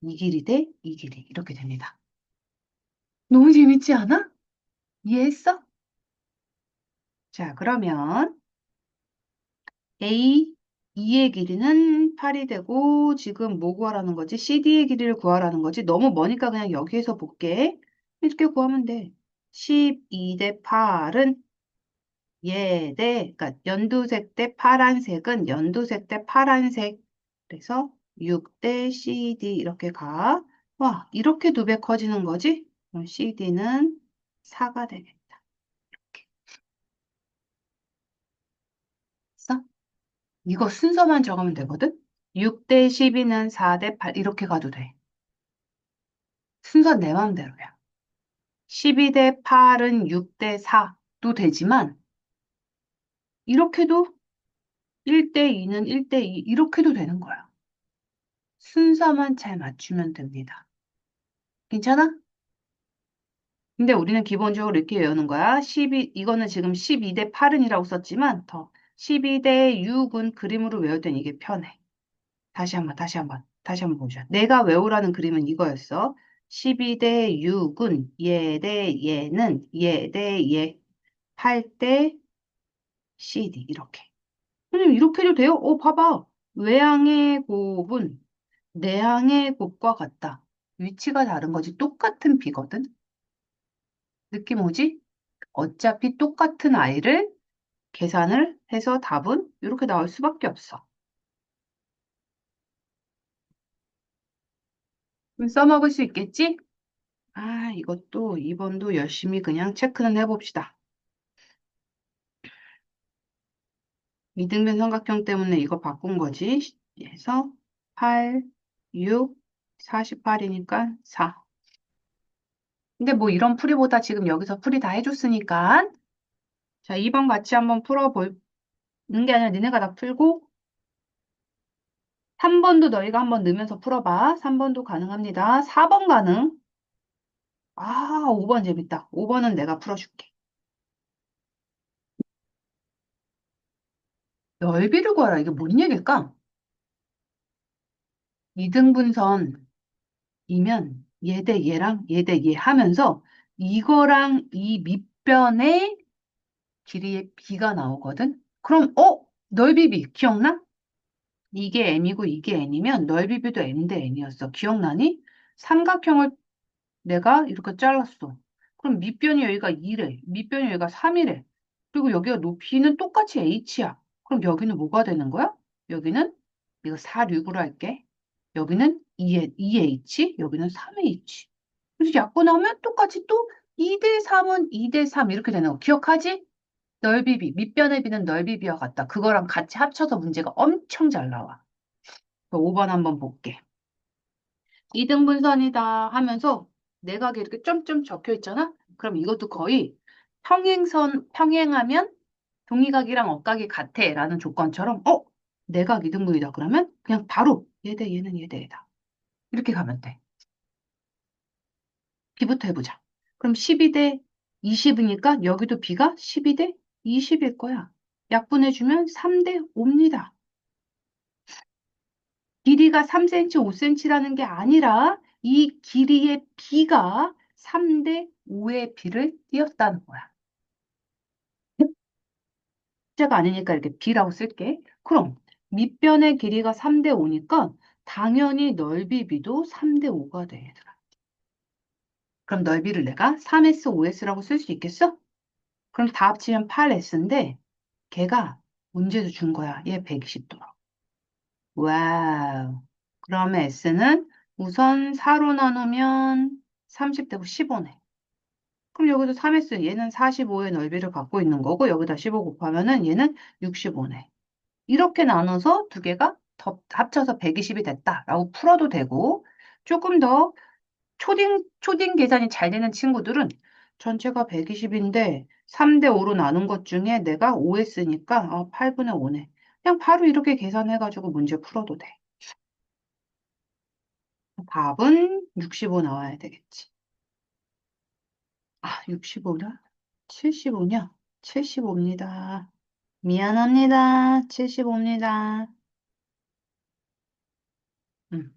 이 길이 대 이 길이 이렇게 됩니다. 너무 재밌지 않아? 이해했어? 자, 그러면 A 2의 길이는 48이 되고 지금 뭐 구하라는 거지? CD의 길이를 구하라는 거지. 너무 머니까 그냥 여기에서 볼게. 이렇게 구하면 돼. 12 대 8은 그러니까 연두색 대 파란색은 연두색 대 파란색. 그래서 6 대 CD 이렇게 가. 와, 이렇게 두 배 커지는 거지? 그럼 CD는 4가 되겠다. 됐어? 이거 순서만 적으면 되거든? 6 대 12는 4 대 8 이렇게 가도 돼. 순서 내 맘대로야. 12 대 8은 6 대 4도 되지만 이렇게도 1 대 2는 1 대 2 이렇게도 되는 거야. 순서만 잘 맞추면 됩니다. 괜찮아? 근데 우리는 기본적으로 이렇게 외우는 거야. 12, 이거는 지금 12 대 8은이라고 썼지만 더 12 대 6은 그림으로 외울 땐 이게 편해. 다시 한번 보자. 내가 외우라는 그림은 이거였어. 12 대 6은 얘 대 얘는 얘 대 얘, 8 대 CD 이렇게. 선생님 이렇게 해도 돼요? 봐봐. 외항의 곱은 내항의 곱과 같다. 위치가 다른 거지. 똑같은 비거든. 느낌 오지? 어차피 똑같은 아이를 계산을 해서 답은 이렇게 나올 수밖에 없어. 그럼 써먹을 수 있겠지? 이것도 2번도 열심히 그냥 체크는 해봅시다. 이등변 삼각형 때문에 이거 바꾼 거지. 그래서 8, 6, 48이니까 4. 근데 뭐 이런 풀이보다 지금 여기서 풀이 다 해줬으니까 자, 2번 같이 한번 풀어보는 게 아니라 니네가 다 풀고 3번도 너희가 한번 넣으면서 풀어봐. 3번도 가능합니다. 4번 가능. 5번 재밌다. 5번은 내가 풀어줄게. 넓이를 구하라. 이게 뭔 얘기일까? 이등분선이면 얘 대 얘랑 얘 대 얘 하면서 이거랑 이 밑변의 길이의 비가 나오거든? 그럼, 넓이 비, 기억나? 이게 m이고 이게 n이면 넓이 비도 m 대 n이었어. 기억나니? 삼각형을 내가 이렇게 잘랐어. 그럼 밑변이 여기가 2래. 밑변이 여기가 3이래. 그리고 여기가 높이는 똑같이 h야. 그럼 여기는 뭐가 되는 거야? 여기는 이거 4, 6으로 할게. 여기는 2h, 여기는 3h. 그래서 약분하면 똑같이 또 2 대 3은 2 대 3 이렇게 되는 거 기억하지? 넓이비, 밑변의 비는 넓이비와 같다. 그거랑 같이 합쳐서 문제가 엄청 잘 나와. 5번 한번 볼게. 이등분선이다 하면서 내각이 이렇게 점점 적혀 있잖아? 그럼 이것도 거의 평행하면 동의각이랑 억각이 같아 라는 조건처럼 내각 이등분이다 그러면 그냥 바로 얘 대 얘는 얘 대 얘다. 이렇게 가면 돼. B부터 해보자. 그럼 12 대 20이니까 여기도 B가 12 대 20일 거야. 약분해주면 3 대 5입니다. 길이가 3cm, 5cm라는 게 아니라 이 길이의 B가 3 대 5의 B를 띄었다는 거야. 숫자가 아니니까 이렇게 B라고 쓸게. 그럼 밑변의 길이가 3 대 5니까 당연히 넓이 B도 3 대 5가 돼, 얘들아. 그럼 넓이를 내가 3S, 5S라고 쓸 수 있겠어? 그럼 다 합치면 8S인데 걔가 문제도 준 거야. 얘 120도로. 와우. 그러면 S는 우선 4로 나누면 30되고 15네. 그럼 여기도 3S, 얘는 45의 넓이를 갖고 있는 거고 여기다 15 곱하면은 얘는 65네. 이렇게 나눠서 두 개가 더 합쳐서 120이 됐다라고 풀어도 되고 조금 더 초딩 계산이 잘 되는 친구들은 전체가 120인데 3대 5로 나눈 것 중에 내가 5S니까 8분의 5네. 그냥 바로 이렇게 계산해가지고 문제 풀어도 돼. 답은 65 나와야 되겠지. 65냐? 75냐? 75입니다. 미안합니다. 75입니다. 음.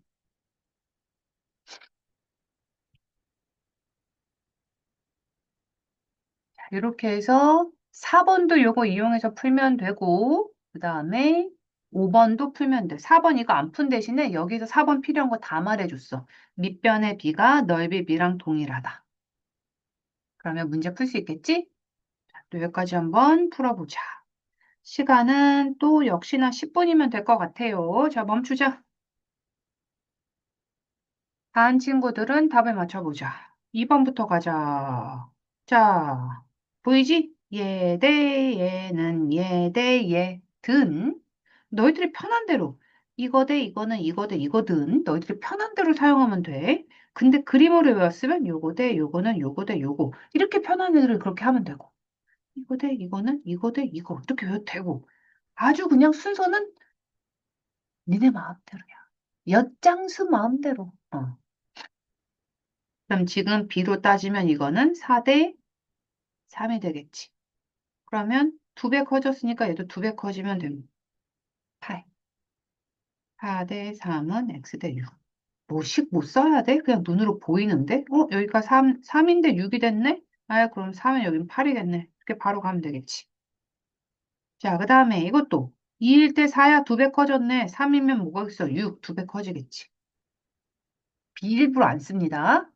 이렇게 해서 4번도 요거 이용해서 풀면 되고, 그 다음에 5번도 풀면 돼. 4번 이거 안 푼 대신에 여기서 4번 필요한 거 다 말해줬어. 밑변의 비가 넓이 b랑 동일하다. 그러면 문제 풀 수 있겠지? 또 여기까지 한번 풀어보자. 시간은 또 역시나 10분이면 될 것 같아요. 자, 멈추자. 다한 친구들은 답을 맞춰보자. 2번부터 가자. 자, 보이지? 얘 대 얘는 얘 대 얘 든 너희들이 편한 대로 이거 대 이거는 이거 대 이거든 너희들이 편한 대로 사용하면 돼. 근데 그림으로 외웠으면 요거 대 요거는 요거 대 요거 이렇게 편한 애들을 그렇게 하면 되고 이거 대 이거는 이거 대 이거 이렇게 외워도 되고 아주 그냥 순서는 니네 마음대로야. 엿장수 마음대로. 그럼 지금 B로 따지면 이거는 4대 3이 되겠지. 그러면 2배 커졌으니까 얘도 2배 커지면 됩니다. 8. 4대 3은 X 대 6. 뭐식 못 써야 돼? 그냥 눈으로 보이는데? 여기가 3인데 6이 됐네? 아, 그럼 3은 여긴 8이겠네. 이렇게 바로 가면 되겠지. 자, 그 다음에 이것도 2일 때 4야 2배 커졌네. 3이면 뭐가 있어? 6, 2배 커지겠지. B 일부러 안 씁니다.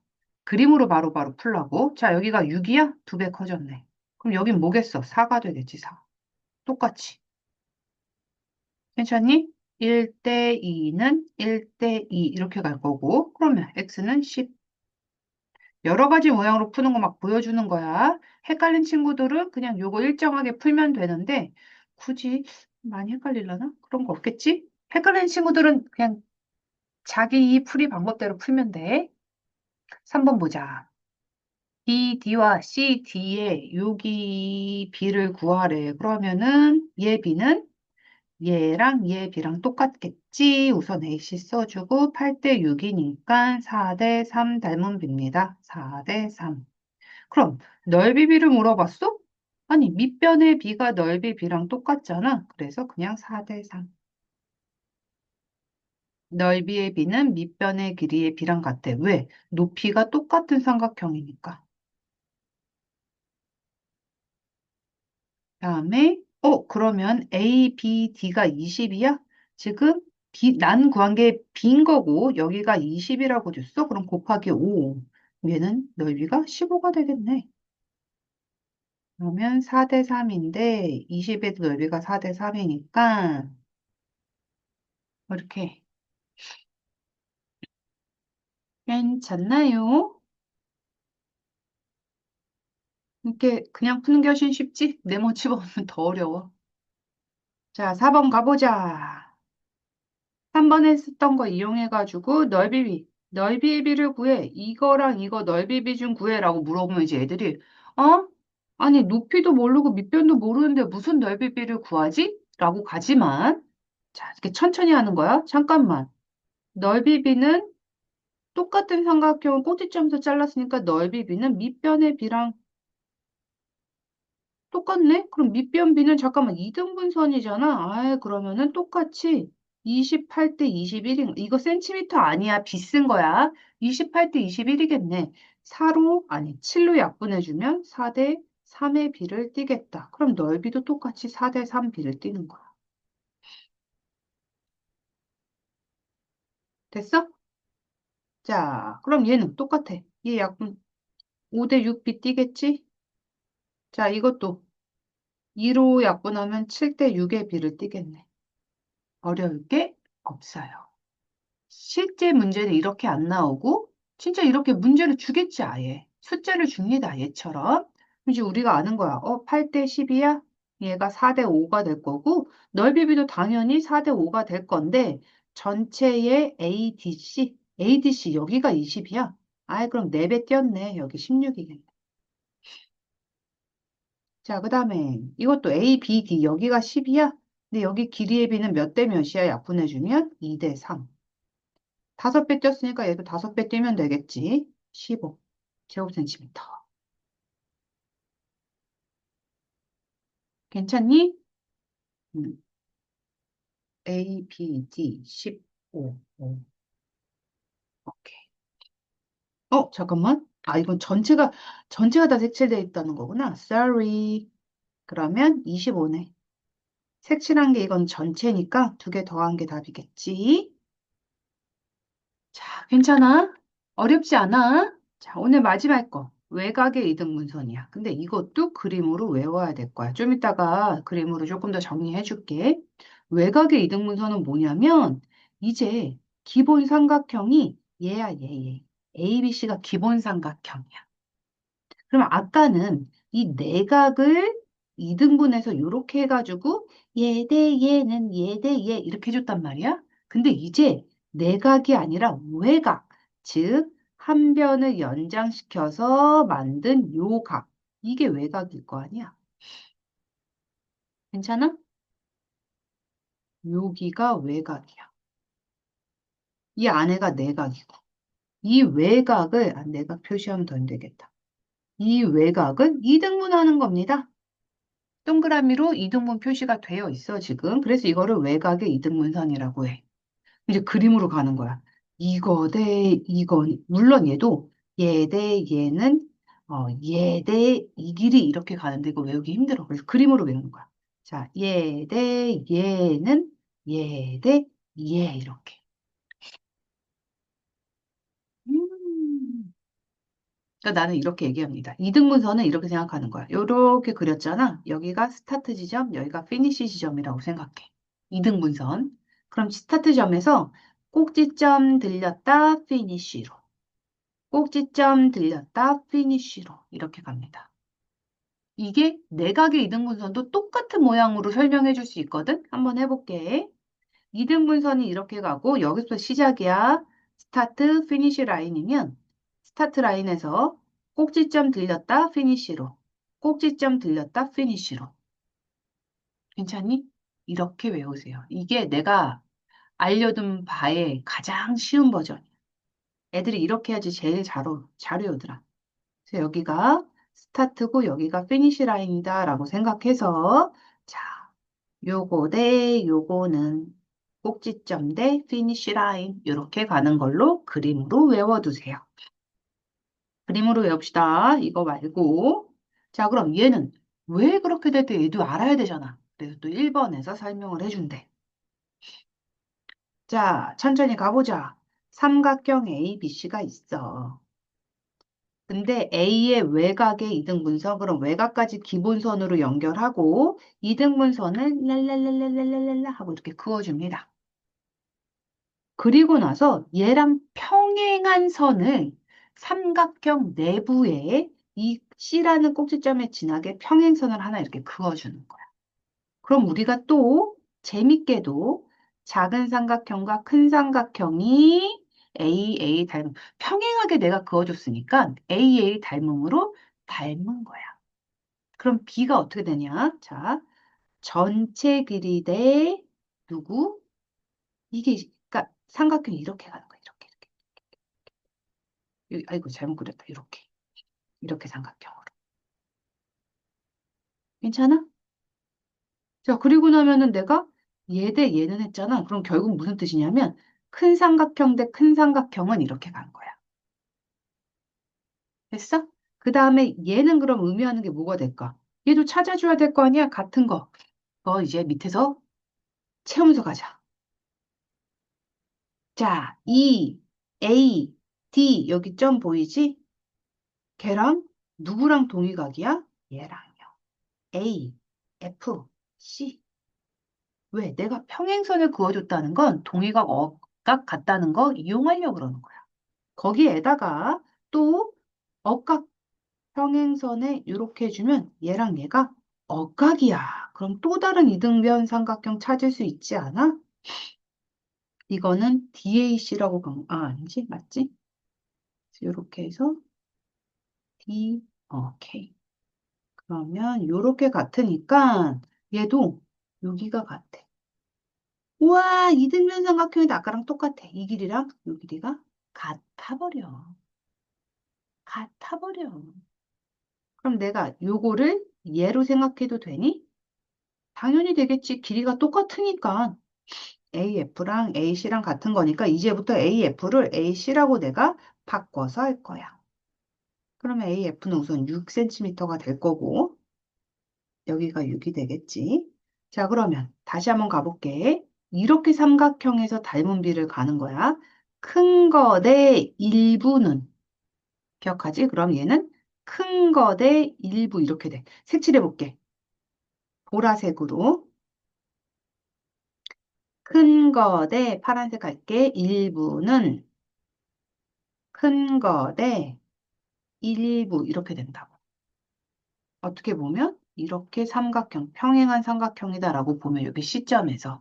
그림으로 바로바로 풀라고. 자, 여기가 6이야? 2배 커졌네. 그럼 여긴 뭐겠어? 4가 되겠지, 4. 똑같이. 괜찮니? 1대 2는 1대 2 이렇게 갈 거고 그러면 x는 10. 여러 가지 모양으로 푸는 거 막 보여주는 거야. 헷갈린 친구들은 그냥 요거 일정하게 풀면 되는데 굳이 많이 헷갈리려나? 그런 거 없겠지? 헷갈리는 친구들은 그냥 자기 풀이 방법대로 풀면 돼. 3번 보자. B, D와 C, D의 여기 B를 구하래. 그러면은 얘 B는 얘랑 얘 B랑 똑같겠지. 우선 AC 써주고 8대 6이니까 4대 3 닮은 B입니다. 4대 3. 그럼 넓이 B를 물어봤어? 아니 밑변의 B가 넓이 B랑 똑같잖아. 그래서 그냥 4대 3. 넓이의 B는 밑변의 길이의 B랑 같아. 왜? 높이가 똑같은 삼각형이니까. 다음에 그러면 A, B, D가 20이야? 지금 난 구한 게 B인 거고 여기가 20이라고 줬어? 그럼 곱하기 5. 얘는 넓이가 15가 되겠네. 그러면 4대 3인데 20에도 넓이가 4대 3이니까 이렇게 괜찮나요? 이렇게 그냥 푸는 게 훨씬 쉽지? 네모 집어넣으면 더 어려워. 자, 4번 가보자. 3번에 썼던 거 이용해가지고 넓이의 비를 구해. 이거랑 이거 넓이비 중 구해라고 물어보면 이제 애들이 아니 높이도 모르고 밑변도 모르는데 무슨 넓이비를 구하지? 라고 가지만 자, 이렇게 천천히 하는 거야. 잠깐만. 넓이비는 똑같은 삼각형을 꼭지점에서 잘랐으니까 넓이비는 밑변의 비랑 똑같네? 그럼 밑변비는 잠깐만 2등분선이잖아. 아, 그러면은 똑같이 28대 21인 이거 센티미터 아니야. 비 쓴 거야. 28대 21이겠네. 4로 아니 7로 약분해주면 4대 3의 비를 띠겠다. 그럼 넓이도 똑같이 4대 3 비를 띠는 거야. 됐어? 자, 그럼 얘는 똑같아. 얘 약분 5대 6비 띠겠지? 자, 이것도 2로 약분하면 7대 6의 비를 띠겠네. 어려울 게 없어요. 실제 문제는 이렇게 안 나오고 진짜 이렇게 문제를 주겠지 아예. 숫자를 줍니다 얘처럼. 이제 우리가 아는 거야. 8대 10이야? 얘가 4대 5가 될 거고 넓이비도 당연히 4대 5가 될 건데 전체의 ADC 여기가 20이야. 아예 그럼 4배 띄었네. 여기 16이겠네. 자, 그 다음에 이것도 ABD 여기가 10이야? 근데 여기 길이의 비는 몇 대 몇이야? 약분해주면 2대 3. 5배 뛰었으니까 얘도 5배 뛰면 되겠지. 15 제곱센티미터. 괜찮니? 음, A, B, D 15. 오케이. 잠깐만. 이건 전체가 다 색칠되어 있다는 거구나. Sorry. 그러면 25네. 색칠한 게 이건 전체니까 두 개 더한 게 답이겠지. 자, 괜찮아? 어렵지 않아? 자, 오늘 마지막 거. 외곽의 이등분선이야. 근데 이것도 그림으로 외워야 될 거야. 좀 이따가 그림으로 조금 더 정리해 줄게. 외곽의 이등분선은 뭐냐면, 이제 기본 삼각형이 얘야, 얘. ABC가 기본 삼각형이야. 그럼 아까는 이 내각을 이등분해서 이렇게 해가지고 얘 대 얘는 얘 대 얘 이렇게 해줬단 말이야. 근데 이제 내각이 아니라 외각, 즉 한 변을 연장시켜서 만든 요 각. 이게 외각일 거 아니야. 괜찮아? 여기가 외각이야. 이 안에가 내각이고. 이 외각을, 내각 표시하면 더 되겠다. 이 외각은 이등분하는 겁니다. 동그라미로 이등분 표시가 되어 있어, 지금. 그래서 이거를 외곽의 이등분선이라고 해. 이제 그림으로 가는 거야. 이거 대 이거. 물론 얘도 얘 대 얘는 얘 대 이 길이 이렇게 가는데 이거 외우기 힘들어. 그래서 그림으로 외우는 거야. 자, 얘 대 얘는 얘 대 얘 이렇게. 음. 그러니까 나는 이렇게 얘기합니다. 이등분선은 이렇게 생각하는 거야. 이렇게 그렸잖아. 여기가 스타트 지점, 여기가 피니시 지점이라고 생각해. 이등분선. 그럼 스타트점에서 꼭지점 들렸다, 피니시로. 꼭지점 들렸다, 피니시로. 이렇게 갑니다. 이게 내각의 이등분선도 똑같은 모양으로 설명해 줄 수 있거든? 한번 해볼게. 이등분선이 이렇게 가고 여기서 시작이야. 스타트, 피니시 라인이면 스타트 라인에서 꼭지점 들렸다, 피니시로. 꼭지점 들렸다, 피니시로. 괜찮니? 이렇게 외우세요. 이게 내가 알려둔 바의 가장 쉬운 버전이야. 애들이 이렇게 해야지 제일 잘 외우더라. 그래서 여기가 스타트고 여기가 피니시 라인이다라고 생각해서 자, 요거 대 요거는 꼭지점 대 피니시 라인 이렇게 가는 걸로 그림으로 외워두세요. 그림으로 외웁시다. 이거 말고. 자, 그럼 얘는 왜 그렇게 됐대? 얘도 알아야 되잖아. 그래서 또 1번에서 설명을 해준대. 자, 천천히 가보자. 삼각형 ABC가 있어. 근데 A의 외곽의 이등분선, 그럼 외곽까지 기본선으로 연결하고 이등분선을 랄랄랄랄랄랄라 하고 이렇게 그어줍니다. 그리고 나서 얘랑 평행한 선을 삼각형 내부에 이 C라는 꼭지점에 지나게 평행선을 하나 이렇게 그어주는 거야. 그럼 우리가 또 재밌게도 작은 삼각형과 큰 삼각형이 A 닮음, 평행하게 내가 그어줬으니까 A 닮음으로 닮은 거야. 그럼 B가 어떻게 되냐? 자, 전체 길이 대 누구? 이게, 그러니까 삼각형이 이렇게 가는 거야. 이렇게. 아이고, 잘못 그렸다. 이렇게 삼각형으로. 괜찮아? 자, 그리고 나면은 내가 얘 대 얘는 했잖아. 그럼 결국 무슨 뜻이냐면 큰 삼각형 대 큰 삼각형은 이렇게 간 거야. 됐어? 그 다음에 얘는 그럼 의미하는 게 뭐가 될까? 얘도 찾아줘야 될 거 아니야? 같은 거. 이제 밑에서 채우면서 가자. 자, E, A, D 여기 점 보이지? 걔랑 누구랑 동위각이야? 얘랑요. A, F, C. 왜? 내가 평행선을 그어줬다는 건 동의각, 억각 같다는 거 이용하려고 그러는 거야. 거기에다가 또 억각 평행선에 이렇게 해주면 얘랑 얘가 억각이야. 그럼 또 다른 이등변 삼각형 찾을 수 있지 않아? 이거는 DAC라고 아니지? 맞지? 이렇게 해서 D, K. 그러면 이렇게 같으니까 얘도 여기가 같아. 우와, 이등변 삼각형이 아까랑 똑같아. 이 길이랑 이 길이가 같아버려. 같아버려. 그럼 내가 요거를 얘로 생각해도 되니? 당연히 되겠지. 길이가 똑같으니까. AF랑 AC랑 같은 거니까 이제부터 AF를 AC라고 내가 바꿔서 할 거야. 그러면 AF는 우선 6cm가 될 거고 여기가 6이 되겠지. 자, 그러면 다시 한번 가볼게. 이렇게 삼각형에서 닮은 비를 가는 거야. 큰 거 대 일부는 기억하지? 그럼 얘는 큰 거 대 일부 이렇게 돼. 색칠해 볼게. 보라색으로 큰 거 대 파란색 할게. 일부는 큰 거 대 일부 이렇게 된다고. 어떻게 보면 이렇게 삼각형, 평행한 삼각형이다라고 보면 여기 시점에서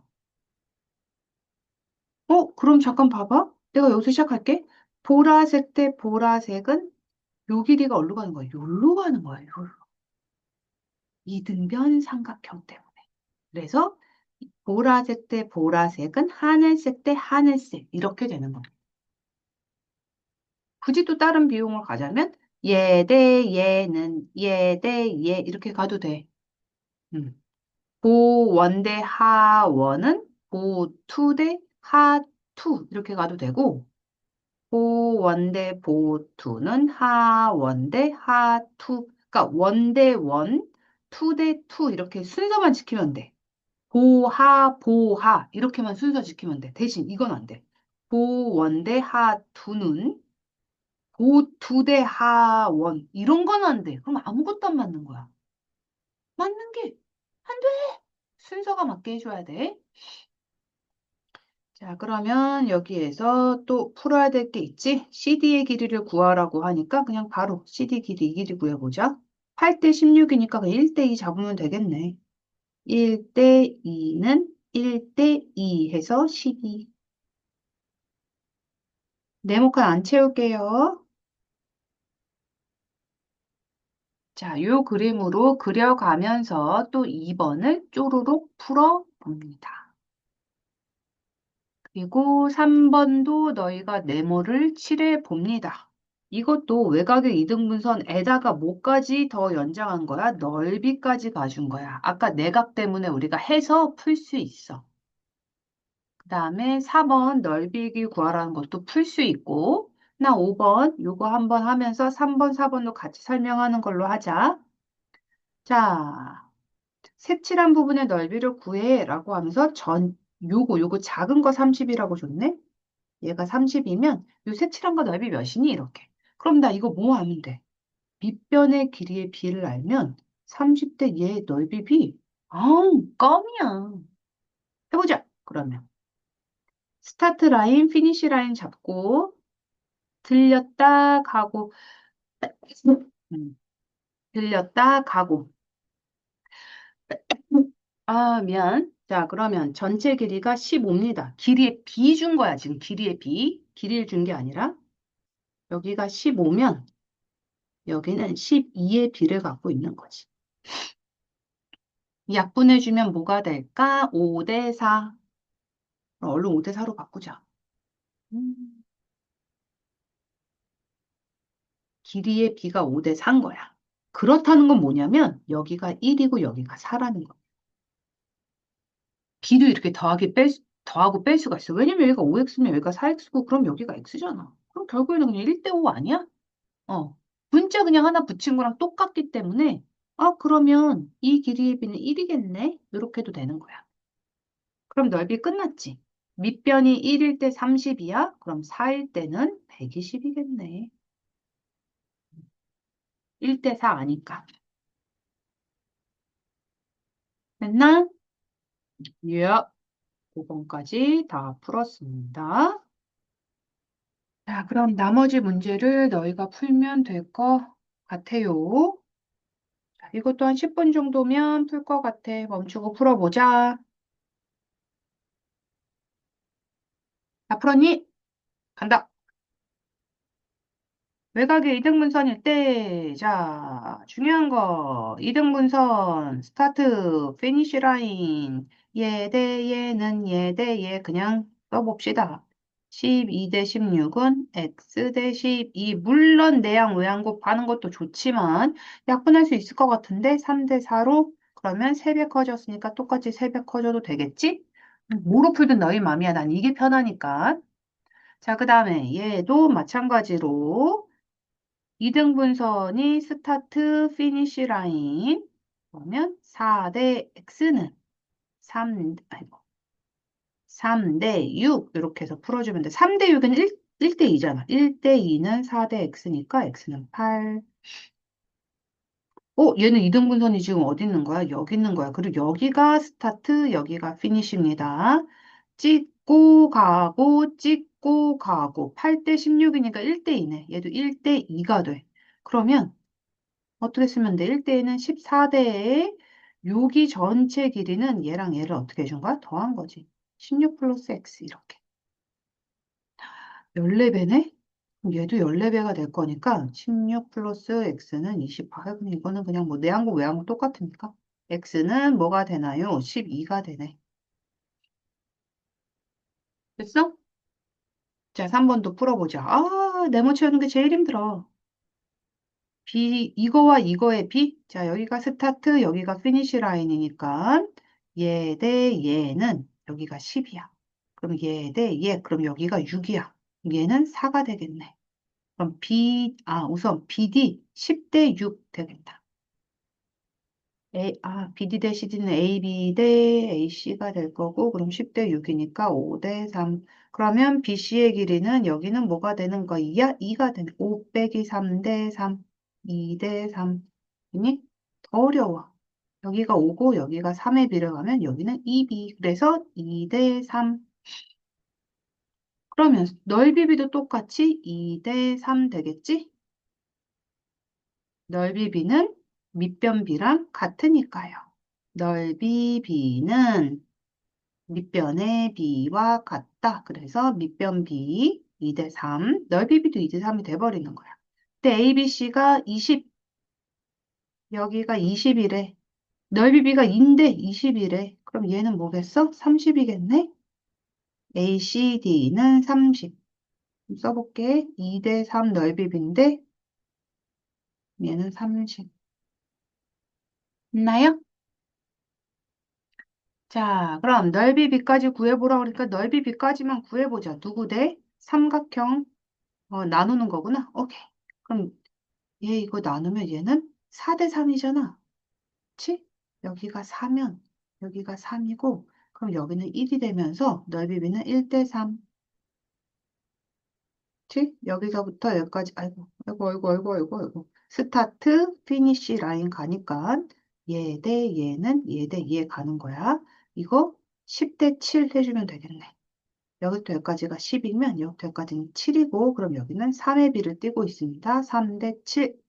그럼 잠깐 봐봐. 내가 여기서 시작할게. 보라색 대 보라색은 요 길이가 어디로 가는 거야? 요로 가는 거야. 요로. 이등변 삼각형 때문에. 그래서 보라색 대 보라색은 하늘색 대 하늘색 이렇게 되는 거야. 굳이 또 다른 비용을 가자면 얘 대 얘는 얘 대 얘 이렇게 가도 돼. 음. 보원 대 하원은 보투 대 하투 이렇게 가도 되고 보원 대 보투는 하원 대 하투 그러니까 원 대 원, 투 대 투 이렇게 순서만 지키면 돼. 보하 보하 이렇게만 순서 지키면 돼. 대신 이건 안 돼. 보원 대 하투는 보투 대 하원 이런 건 안 돼. 그럼 아무것도 안 맞는 거야. 맞는 게 안 돼. 순서가 맞게 해줘야 돼. 자, 그러면 여기에서 또 풀어야 될 게 있지? CD의 길이를 구하라고 하니까 그냥 바로 CD 길이 이 길이 구해보자. 8대 16이니까 1대 2 잡으면 되겠네. 1대 2는 1대 2 해서 12. 네모칸 안 채울게요. 자, 요 그림으로 그려가면서 또 2번을 쪼르륵 풀어봅니다. 그리고 3번도 너희가 네모를 칠해 봅니다. 이것도 외곽의 이등분선에다가 뭐까지 더 연장한 거야? 넓이까지 가준 거야. 아까 내각 때문에 우리가 해서 풀 수 있어. 그 다음에 4번 넓이길 구하라는 것도 풀 수 있고 나 5번 요거 한번 하면서 3번, 4번도 같이 설명하는 걸로 하자. 자, 색칠한 부분의 넓이를 구해라고 하면서 요거 작은 거 30이라고 줬네? 얘가 30이면 요 색칠한 거 넓이 몇이니? 이렇게. 그럼 나 이거 뭐 하면 돼? 밑변의 길이의 비를 알면 30대 얘의 넓이 비. 아우, 껌이야. 해보자. 그러면 스타트 라인, 피니시 라인 잡고 들렸다 가고 음, 들렸다 가고 미안. 자, 그러면 전체 길이가 15입니다. 길이의 비 준 거야, 지금 길이의 비. 길이를 준 게 아니라 여기가 15면 여기는 12의 비를 갖고 있는 거지. 약분해주면 뭐가 될까? 5대 4. 얼른 5대 4로 바꾸자. 음, 길이의 비가 5대 4인 거야. 그렇다는 건 뭐냐면 여기가 1이고 여기가 4라는 거야. 비도 이렇게 더하고 뺄 수가 있어. 왜냐면 여기가 5x면 여기가 4x고 그럼 여기가 x잖아. 그럼 결국에는 그냥 1대 5 아니야? 어. 문자 그냥 하나 붙인 거랑 똑같기 때문에 그러면 이 길이의 비는 1이겠네? 이렇게 해도 되는 거야. 그럼 넓이 끝났지? 밑변이 1일 때 30이야? 그럼 4일 때는 120이겠네. 1대 4 아니까. 됐나? 예. 5번까지 다 풀었습니다. 자, 그럼 나머지 문제를 너희가 풀면 될 것 같아요. 자, 이것도 한 10분 정도면 풀 것 같아. 멈추고 풀어보자. 다 풀었니? 간다. 외곽의 이등분선일 때, 자, 중요한 거, 이등분선, 스타트, 피니시 라인, 얘 대 얘는 얘 대 얘 그냥 써봅시다. 12 대 16은 x 대 12. 물론 내양 외양 곱하는 것도 좋지만 약분할 수 있을 것 같은데 3 대 4로 그러면 3배 커졌으니까 똑같이 3배 커져도 되겠지? 뭐로 풀든 너희 맘이야. 난 이게 편하니까. 자, 그 다음에 얘도 마찬가지로 이등분선이 스타트, 피니시 라인. 그러면 4 대 x는 아이고, 3대 6 이렇게 해서 풀어주면 돼. 3대 6은 1대 2잖아. 1대 2는 4대 x니까 x는 8. 얘는 이등분선이 지금 어디 있는 거야? 여기 있는 거야. 그리고 여기가 스타트, 여기가 피니쉬입니다. 찍고 가고 8대 16이니까 1대 2네. 얘도 1대 2가 돼. 그러면 어떻게 쓰면 돼? 1대 2는 14대에 여기 전체 길이는 얘랑 얘를 어떻게 해준 거야? 더한 거지. 16 플러스 x 이렇게. 14배네? 얘도 14배가 될 거니까 16 플러스 x는 28. 그럼 이거는 그냥 뭐 내항공 외항공 똑같으니까. x는 뭐가 되나요? 12가 되네. 됐어? 자, 3번도 풀어보자. 네모 채우는 게 제일 힘들어. 이거와 이거의 B. 자, 여기가 스타트, 여기가 피니시 라인이니까 얘 대 얘는 여기가 10이야. 그럼 얘 대 얘, 그럼 여기가 6이야. 얘는 4가 되겠네. 그럼 우선 BD 10대 6 되겠다. BD 대 CD는 AB 대 AC가 될 거고, 그럼 10대 6이니까 5 대 3. 그러면 BC의 길이는 여기는 뭐가 되는 거야? 2가 되네. 5 빼기 3 대 3. 2 대 3. 이니 더 어려워. 여기가 5고 여기가 3에 비례하면 여기는 2B. 그래서 2 대 3. 그러면 넓이 비도 똑같이 2 대 3 되겠지? 넓이 B는 밑변 B랑 같으니까요. 넓이 B는 밑변의 B와 같다. 그래서 밑변 B 2 대 3, 넓이 B도 2 대 3이 돼버리는 거야. 근데 ABC가 20, 여기가 20이래. 넓이 B가 2인데 20이래. 그럼 얘는 뭐겠어? 30이겠네? ACD는 30. 써볼게. 2 대 3 넓이 B인데 얘는 30. 있나요? 자, 그럼 넓이 B까지 구해보라 그러니까 넓이 B까지만 구해보자. 누구 대? 삼각형 나누는 거구나. 오케이. 그럼 얘 이거 나누면 얘는 4 대 3이잖아. 그치? 여기가 4면 여기가 3이고 그럼 여기는 1이 되면서 넓이 B는 1 대 3. 그치? 여기서부터 여기까지 아이고. 스타트, 피니시 라인 가니까 얘 대 얘는 얘 대 얘 가는 거야. 이거 10 대 7 해주면 되겠네. 여기부터 여기까지가 10이면 여기부터 여기까지는 7이고 그럼 여기는 3의 비를 띄고 있습니다. 3 대 7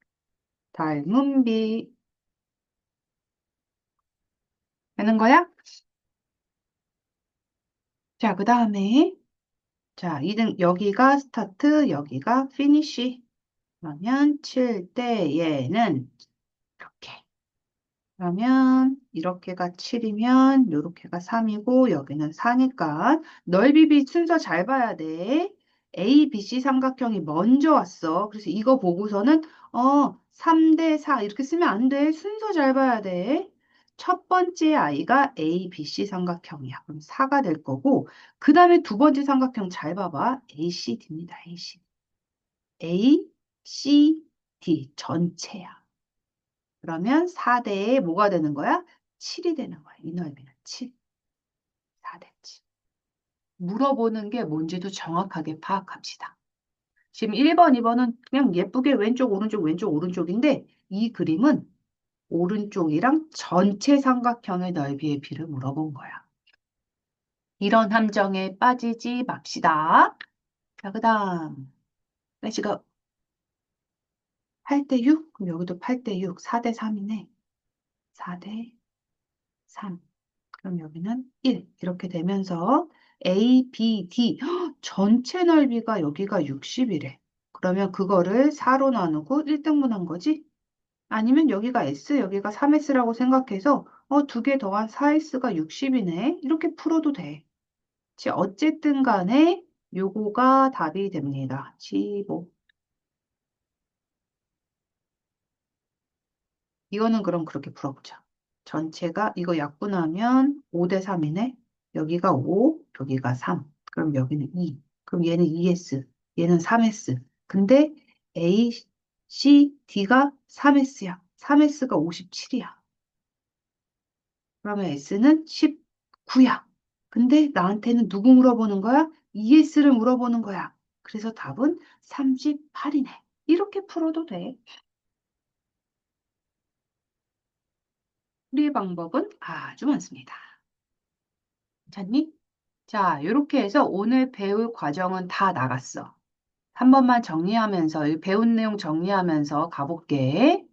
닮은 비 되는 거야? 자, 그 다음에 자, 2등 여기가 스타트 여기가 피니쉬 그러면 7 대 얘는 이렇게 그러면 이렇게가 7이면 요렇게가 3이고 여기는 4니까 넓이 비 순서 잘 봐야 돼. A, B, C 삼각형이 먼저 왔어. 그래서 이거 보고서는 3 대 4 이렇게 쓰면 안 돼. 순서 잘 봐야 돼. 첫 번째 아이가 A, B, C 삼각형이야. 그럼 4가 될 거고 그 다음에 두 번째 삼각형 잘 봐봐. A, C, D입니다. A, C. A, C, D 전체야. 그러면 4대에 뭐가 되는 거야? 7이 되는 거야. 이 넓이는 7. 4대 7. 물어보는 게 뭔지도 정확하게 파악합시다. 지금 1번, 2번은 그냥 예쁘게 왼쪽, 오른쪽인데 이 그림은 오른쪽이랑 전체 삼각형의 넓이의 비를 물어본 거야. 이런 함정에 빠지지 맙시다. 자, 그 다음. 지금 8대 6? 그럼 여기도 8대 6, 4대 3이네. 4대 3. 그럼 여기는 1 이렇게 되면서 A, B, D 헉, 전체 넓이가 여기가 60이래. 그러면 그거를 4로 나누고 1등분한 거지? 아니면 여기가 S, 여기가 3S라고 생각해서 두 개 더한 4S가 60이네. 이렇게 풀어도 돼. 어쨌든 간에 요거가 답이 됩니다. 15. 이거는 그럼 그렇게 풀어보자. 전체가 이거 약분하면 5 대 3이네. 여기가 5, 여기가 3. 그럼 여기는 2. 그럼 얘는 2S, 얘는 3S. 근데 A, C, D가 3S야. 3S가 57이야. 그러면 S는 10. 9야. 근데 나한테는 누구 물어보는 거야? ES를 물어보는 거야. 그래서 답은 38이네. 이렇게 풀어도 돼. 우리의 방법은 아주 많습니다. 괜찮니? 자, 이렇게 해서 오늘 배울 과정은 다 나갔어. 한 번만 정리하면서, 이 배운 내용 정리하면서 가볼게.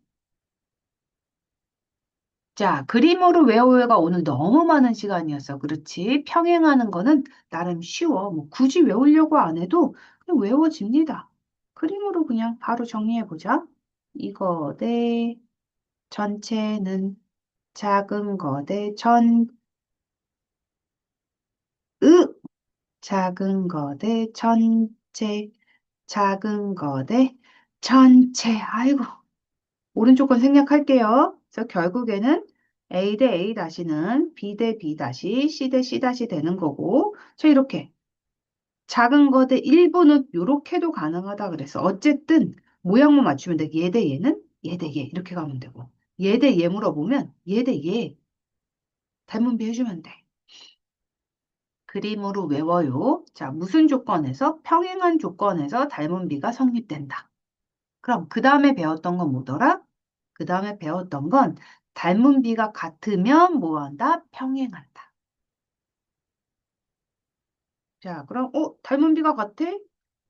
자, 그림으로 외우기가 오늘 너무 많은 시간이었어. 그렇지? 평행하는 거는 나름 쉬워. 뭐 굳이 외우려고 안 해도 그냥 외워집니다. 그림으로 그냥 바로 정리해 보자. 이거 대 전체는 작은 거 대 작은 거 대 전체, 작은 거 대 전체. 아이고, 오른쪽 건 생략할게요. 그래서 결국에는 A 대 A 다시는 B 대 B 다시, C 대 C 다시 되는 거고, 저 이렇게 작은 거 대 일부는 이렇게도 가능하다 그랬어. 어쨌든 모양만 맞추면 돼. 얘 대 얘는 얘 대 얘 이렇게 가면 되고, 얘 대 얘 물어보면 얘 대 얘 닮은비 해주면 돼. 그림으로 외워요. 자, 무슨 조건에서? 평행한 조건에서 닮은비가 성립된다. 그럼 그 다음에 배웠던 건 뭐더라? 그 다음에 배웠던 건 닮은 비가 같으면 뭐한다? 평행한다. 자, 그럼 닮은 비가 같아?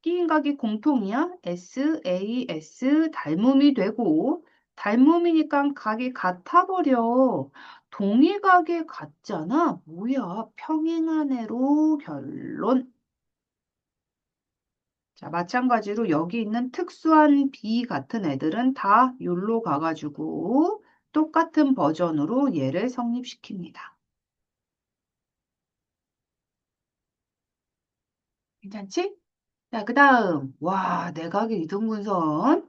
끼인 각이 공통이야. SAS 닮음이 되고 닮음이니까 각이 같아버려. 동일각에 같잖아. 뭐야? 평행한 애로 결론. 자, 마찬가지로 여기 있는 특수한 비 같은 애들은 다 욜로 가가지고 똑같은 버전으로 얘를 성립시킵니다. 괜찮지? 자, 그 다음. 와, 내각의 이등분선.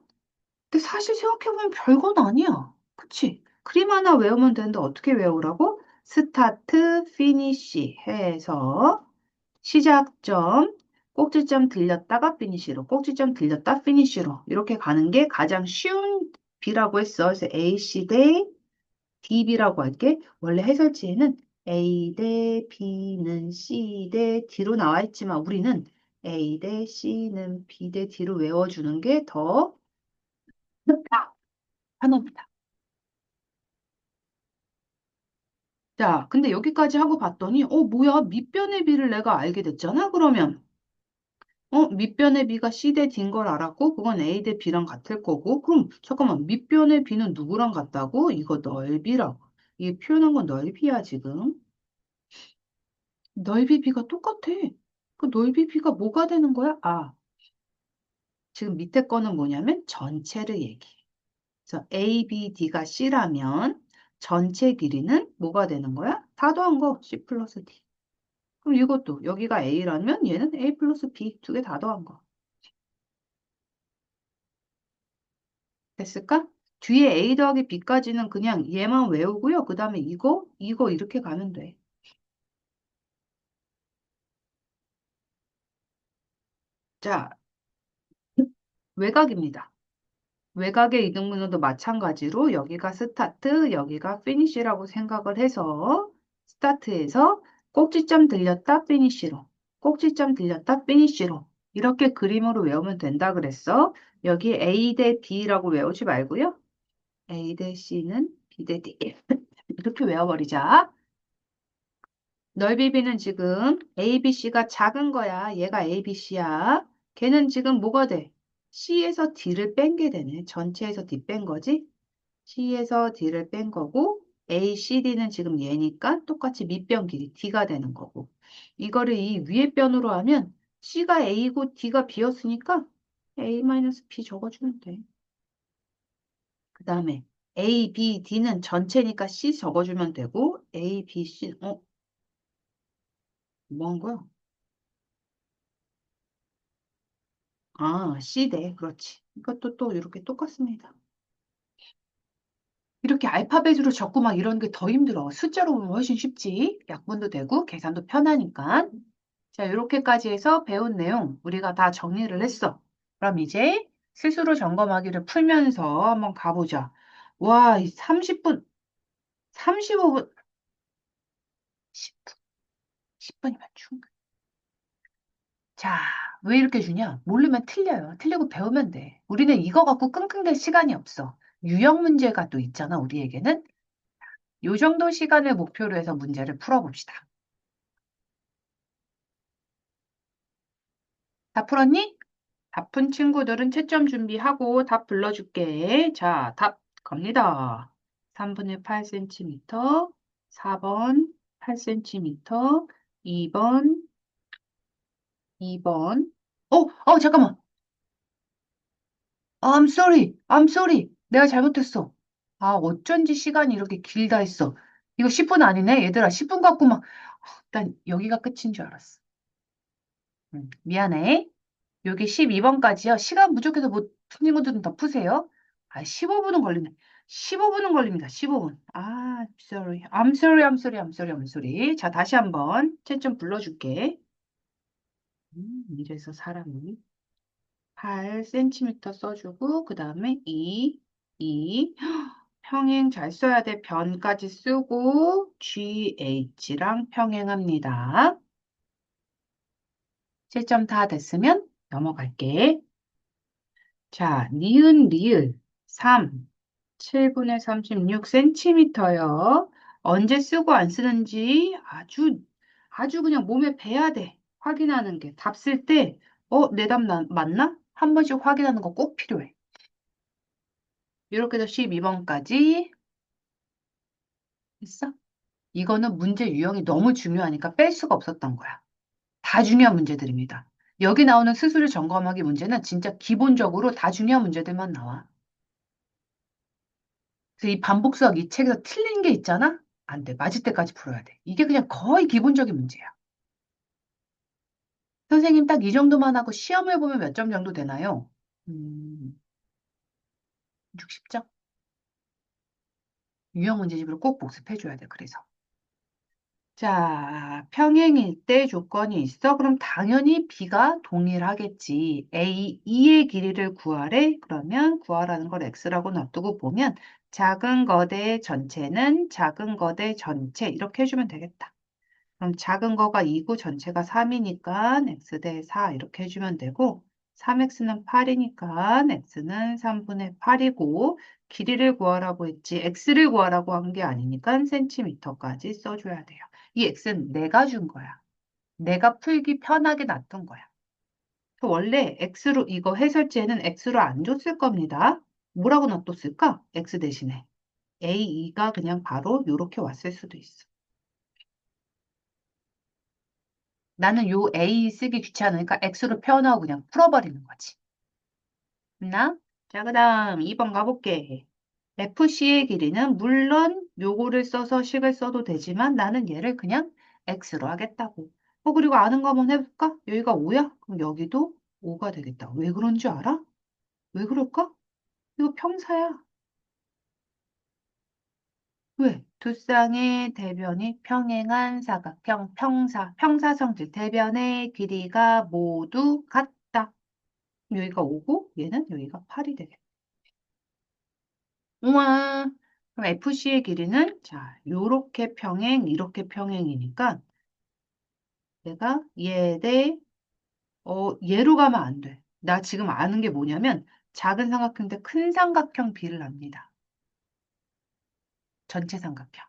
근데 사실 생각해보면 별건 아니야. 그치? 그림 하나 외우면 되는데 어떻게 외우라고? 스타트, 피니쉬 해서 시작점, 꼭지점 들렸다가 피니쉬로, 꼭지점 들렸다 피니쉬로 이렇게 가는 게 가장 쉬운 B라고 했어. 그래서 AC 대 DB라고 할게. 원래 해설지에는 A 대 B는 C 대 D로 나와 있지만 우리는 A 대 C는 B 대 D로 외워주는 게 더 편합니다. 자, 근데 여기까지 하고 봤더니, 뭐야, 밑변의 B를 내가 알게 됐잖아, 그러면. 밑변의 B가 C 대 D인 걸 알았고, 그건 A 대 B랑 같을 거고, 그럼, 잠깐만, 밑변의 B는 누구랑 같다고? 이거 넓이라고. 이게 표현한 건 넓이야, 지금. 넓이 B가 똑같아. 그 넓이 B가 뭐가 되는 거야? 아, 지금 밑에 거는 뭐냐면 전체를 얘기해. 그래서 A, B, D가 C라면 전체 길이는 뭐가 되는 거야? 다 더한 거, C 플러스 D. 그럼 이것도 여기가 A라면 얘는 A 플러스 B 두 개 다 더한 거. 됐을까? 뒤에 A 더하기 B까지는 그냥 얘만 외우고요. 그 다음에 이거 이렇게 가면 돼. 자, 외곽입니다. 외곽의 이등분호도 마찬가지로 여기가 스타트, 여기가 피니쉬라고 생각을 해서 스타트에서 꼭지점 들렸다 피니쉬로, 꼭지점 들렸다 피니쉬로 이렇게 그림으로 외우면 된다 그랬어. 여기 A 대 B라고 외우지 말고요. A 대 C는 B 대 D 이렇게 외워버리자. 넓이 B는 지금 ABC가 작은 거야. 얘가 ABC야. 걔는 지금 뭐가 돼? C에서 D를 뺀 게 되네. 전체에서 D 뺀 거지? C에서 D를 뺀 거고 ACD는 지금 얘니까 똑같이 밑변 길이 D가 되는 거고 이거를 이 위에 변으로 하면 C가 A고 D가 B였으니까 A-B 적어주면 돼. 그 다음에 A, B, D는 전체니까 C 적어주면 되고 A, B, C 뭐 한 거야? 아, C대 그렇지. 이것도 또 이렇게 똑같습니다. 이렇게 알파벳으로 적고 막 이런 게 더 힘들어. 숫자로 보면 훨씬 쉽지. 약분도 되고 계산도 편하니까. 자, 이렇게까지 해서 배운 내용 우리가 다 정리를 했어. 그럼 이제 스스로 점검하기를 풀면서 한번 가보자. 와, 이 30분, 35분, 10분이면 충분. 자, 왜 이렇게 주냐? 모르면 틀려요. 틀리고 배우면 돼. 우리는 이거 갖고 끙끙댈 시간이 없어. 유형 문제가 또 있잖아, 우리에게는. 요 정도 시간을 목표로 해서 문제를 풀어봅시다. 다 풀었니? 답 푼 친구들은 채점 준비하고 답 불러줄게. 자, 답 갑니다. 3분의 8cm, 4번 8cm, 2번, 2번. 잠깐만. I'm sorry. I'm sorry. 내가 잘못했어. 아, 어쩐지 시간이 이렇게 길다 했어. 이거 10분 아니네? 얘들아, 10분 갖고 막, 난 여기가 끝인 줄 알았어. 미안해. 여기 12번까지요. 시간 부족해서 못 푼 친구들은 더 푸세요. 아, 15분은 걸리네. 15분은 걸립니다. 15분. 아, sorry. I'm sorry, I'm sorry, I'm sorry, I'm sorry. 자, 다시 한번 채점 불러줄게. 이래서 사람이 8cm 써주고, 그 다음에 2. 평행 잘 써야 돼. 변까지 쓰고, GH랑 평행합니다. 채점 다 됐으면 넘어갈게. 자, 니은 리을 3, 7분의 36cm요. 언제 쓰고 안 쓰는지 아주 그냥 몸에 배야 돼. 확인하는 게. 답 쓸 때, 내 답 맞나? 한 번씩 확인하는 거 꼭 필요해. 이렇게 해서 12번까지 했어? 이거는 문제 유형이 너무 중요하니까 뺄 수가 없었던 거야. 다 중요한 문제들입니다. 여기 나오는 수수료 점검하기 문제는 진짜 기본적으로 다 중요한 문제들만 나와. 그래서 이 반복수학 이 책에서 틀린 게 있잖아? 안 돼. 맞을 때까지 풀어야 돼. 이게 그냥 거의 기본적인 문제야. 선생님 딱 이 정도만 하고 시험을 보면 몇 점 정도 되나요? 60점? 유형 문제집으로 꼭 복습해줘야 돼. 그래서. 자, 평행일 때 조건이 있어? 그럼 당연히 B가 동일하겠지. A, 2의 길이를 구하래? 그러면 구하라는 걸 X라고 놔두고 보면 작은 거대 전체는 작은 거대 전체 이렇게 해주면 되겠다. 그럼 작은 거가 2고 전체가 3이니까 x 대 4 이렇게 해주면 되고 3x는 8이니까 x는 3분의 8이고 길이를 구하라고 했지 x를 구하라고 한 게 아니니까 센티미터까지 써줘야 돼요. 이 x는 내가 준 거야. 내가 풀기 편하게 놔둔 거야. 원래 x로 이거 해설지에는 x로 안 줬을 겁니다. 뭐라고 놔뒀을까? x 대신에. a2가 그냥 바로 이렇게 왔을 수도 있어. 나는 요 A 쓰기 귀찮으니까 X로 표현하고 그냥 풀어버리는 거지. 됐나? 자, 그 다음 2번 가볼게. FC의 길이는 물론 요거를 써서 식을 써도 되지만 나는 얘를 그냥 X로 하겠다고. 그리고 아는 거 한번 해볼까? 여기가 5야? 그럼 여기도 5가 되겠다. 왜 그런 줄 알아? 왜 그럴까? 이거 평사야. 왜? 두 쌍의 대변이 평행한 사각형 평사. 평사성질 대변의 길이가 모두 같다. 여기가 5고 얘는 여기가 8이 되겠다. 우와. 그럼 FC의 길이는 자, 요렇게 평행, 이렇게 평행이니까 내가 얘로 가면 안 돼. 나 지금 아는 게 뭐냐면 작은 삼각형 대 큰 삼각형 비를 압니다. 전체 삼각형.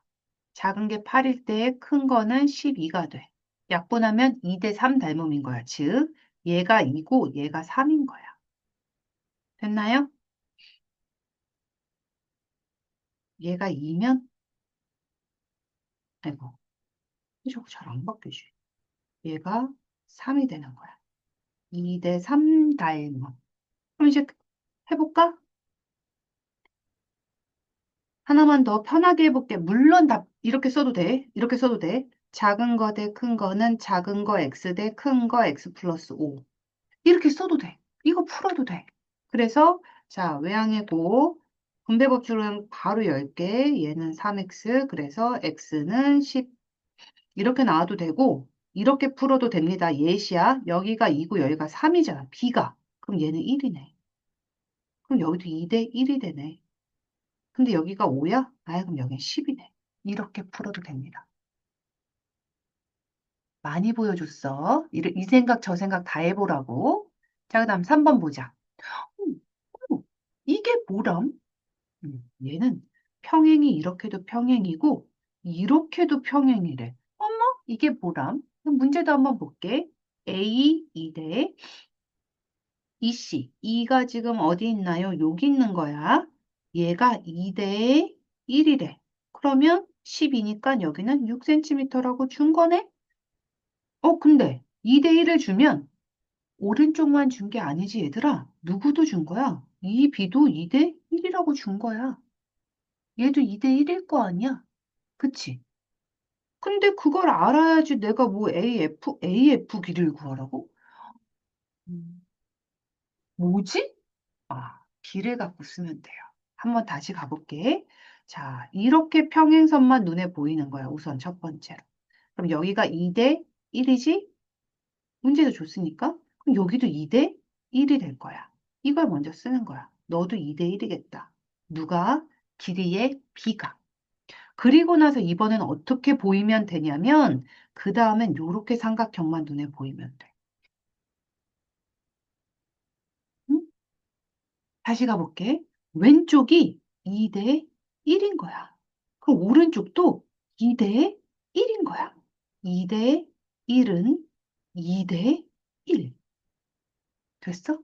작은 게 8일 때 큰 거는 12가 돼. 약분하면 2 대 3 닮음인 거야. 즉, 얘가 2고 얘가 3인 거야. 됐나요? 얘가 2면 아이고, 저거 잘 안 바뀌지. 얘가 3이 되는 거야. 2 대 3 닮음. 그럼 이제 해볼까? 하나만 더 편하게 해볼게. 물론 다 이렇게 써도 돼. 이렇게 써도 돼. 작은 거 대 큰 거는 작은 거 x 대 큰 거 x 플러스 5. 이렇게 써도 돼. 이거 풀어도 돼. 그래서 자, 외항의 고 분배법칙은 바로 10개. 얘는 3x. 그래서 x는 10. 이렇게 나와도 되고 이렇게 풀어도 됩니다. 예시야. 여기가 2고 여기가 3이잖아. b가. 그럼 얘는 1이네. 그럼 여기도 2 대 1이 되네. 근데 여기가 5야? 아, 그럼 여기는 10이네. 이렇게 풀어도 됩니다. 많이 보여줬어. 이 생각 저 생각 다 해보라고. 자, 그다음 3번 보자. 음, 이게 뭐람? 얘는 평행이 이렇게도 평행이고 이렇게도 평행이래. 어머, 이게 뭐람? 그럼 문제도 한번 볼게. A 2대 EC. 2가 지금 어디 있나요? 여기 있는 거야. 얘가 2대 1이래. 그러면 12니까 여기는 6cm라고 준 거네? 근데 2대 1을 주면 오른쪽만 준 게 아니지, 얘들아. 누구도 준 거야. 이 B도 2대 1이라고 준 거야. 얘도 2대 1일 거 아니야? 그치? 근데 그걸 알아야지 내가 뭐 AF 길이를 구하라고? 음, 뭐지? 길을 갖고 쓰면 돼요. 한번 다시 가볼게. 자, 이렇게 평행선만 눈에 보이는 거야. 우선 첫 번째로. 그럼 여기가 2대 1이지? 문제도 줬으니까. 그럼 여기도 2대 1이 될 거야. 이걸 먼저 쓰는 거야. 너도 2대 1이겠다. 누가? 길이의 B가. 그리고 나서 이번엔 어떻게 보이면 되냐면 그 다음엔 요렇게 삼각형만 눈에 보이면 돼. 응? 다시 가볼게. 왼쪽이 2대 1인 거야. 그럼 오른쪽도 2대 1인 거야. 2대 1은 2대 1. 됐어?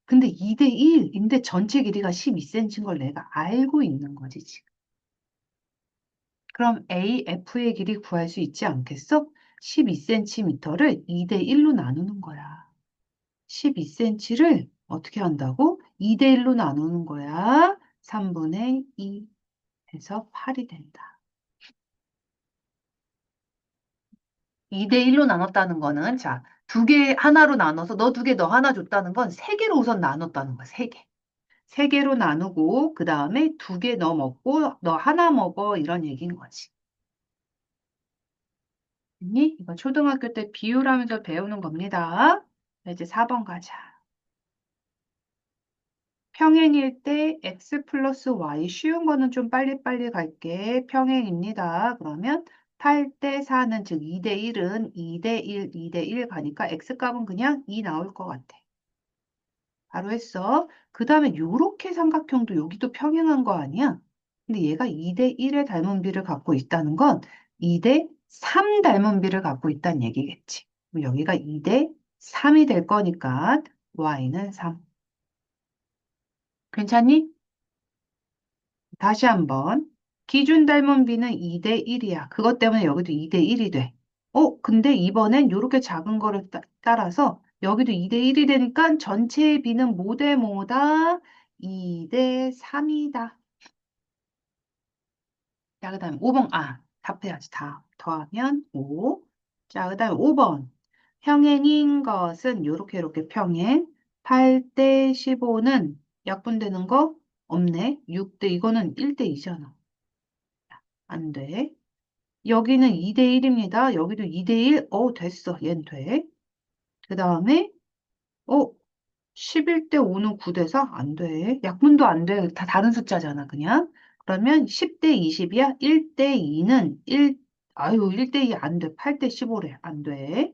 근데 2대 1인데 전체 길이가 12cm인 걸 내가 알고 있는 거지, 지금. 그럼 AF의 길이 구할 수 있지 않겠어? 12cm를 2대 1로 나누는 거야. 12cm를 어떻게 한다고? 2대 1로 나누는 거야. 3분의 2 해서 8이 된다. 2대 1로 나눴다는 거는 자, 두 개 하나로 나눠서 너 두 개, 너 하나 줬다는 건 세 개로 우선 나눴다는 거야. 세 개. 세 개로 나누고 그 다음에 두 개 너 먹고 너 하나 먹어 이런 얘기인 거지. 아니, 이거 초등학교 때 비율하면서 배우는 겁니다. 자, 이제 4번 가자. 평행일 때 x 플러스 y 쉬운 거는 좀 빨리빨리 갈게. 평행입니다. 그러면 8대 4는 즉 2대 1은 2대 1, 2대 1 가니까 x 값은 그냥 2 나올 것 같아. 바로 했어. 그 다음에 요렇게 삼각형도 여기도 평행한 거 아니야? 근데 얘가 2대 1의 닮은 비를 갖고 있다는 건 2대 3 닮은 비를 갖고 있다는 얘기겠지. 그럼 여기가 2대 3이 될 거니까 y는 3. 괜찮니? 다시 한번. 기준 닮은 비는 2대 1이야. 그것 때문에 여기도 2대 1이 돼. 근데 이번엔 이렇게 작은 거를 따라서 여기도 2대 1이 되니까 전체의 비는 뭐 대 뭐다? 2대 3이다. 자, 그 다음에 5번. 답해야지. 다 더하면 5. 자, 그 다음에 5번. 평행인 것은 요렇게 평행. 8대 15는 약분되는 거 없네. 6대 이거는 1대 2잖아. 안 돼. 여기는 2대 1입니다. 여기도 2대 1. 됐어. 얜 돼. 그 다음에, 어, 11대 5는 9대 4? 안 돼. 약분도 안 돼. 다 다른 숫자잖아, 그냥. 그러면 10대 20이야. 1대 2는 1대 2 안 돼. 8대 15래. 안 돼.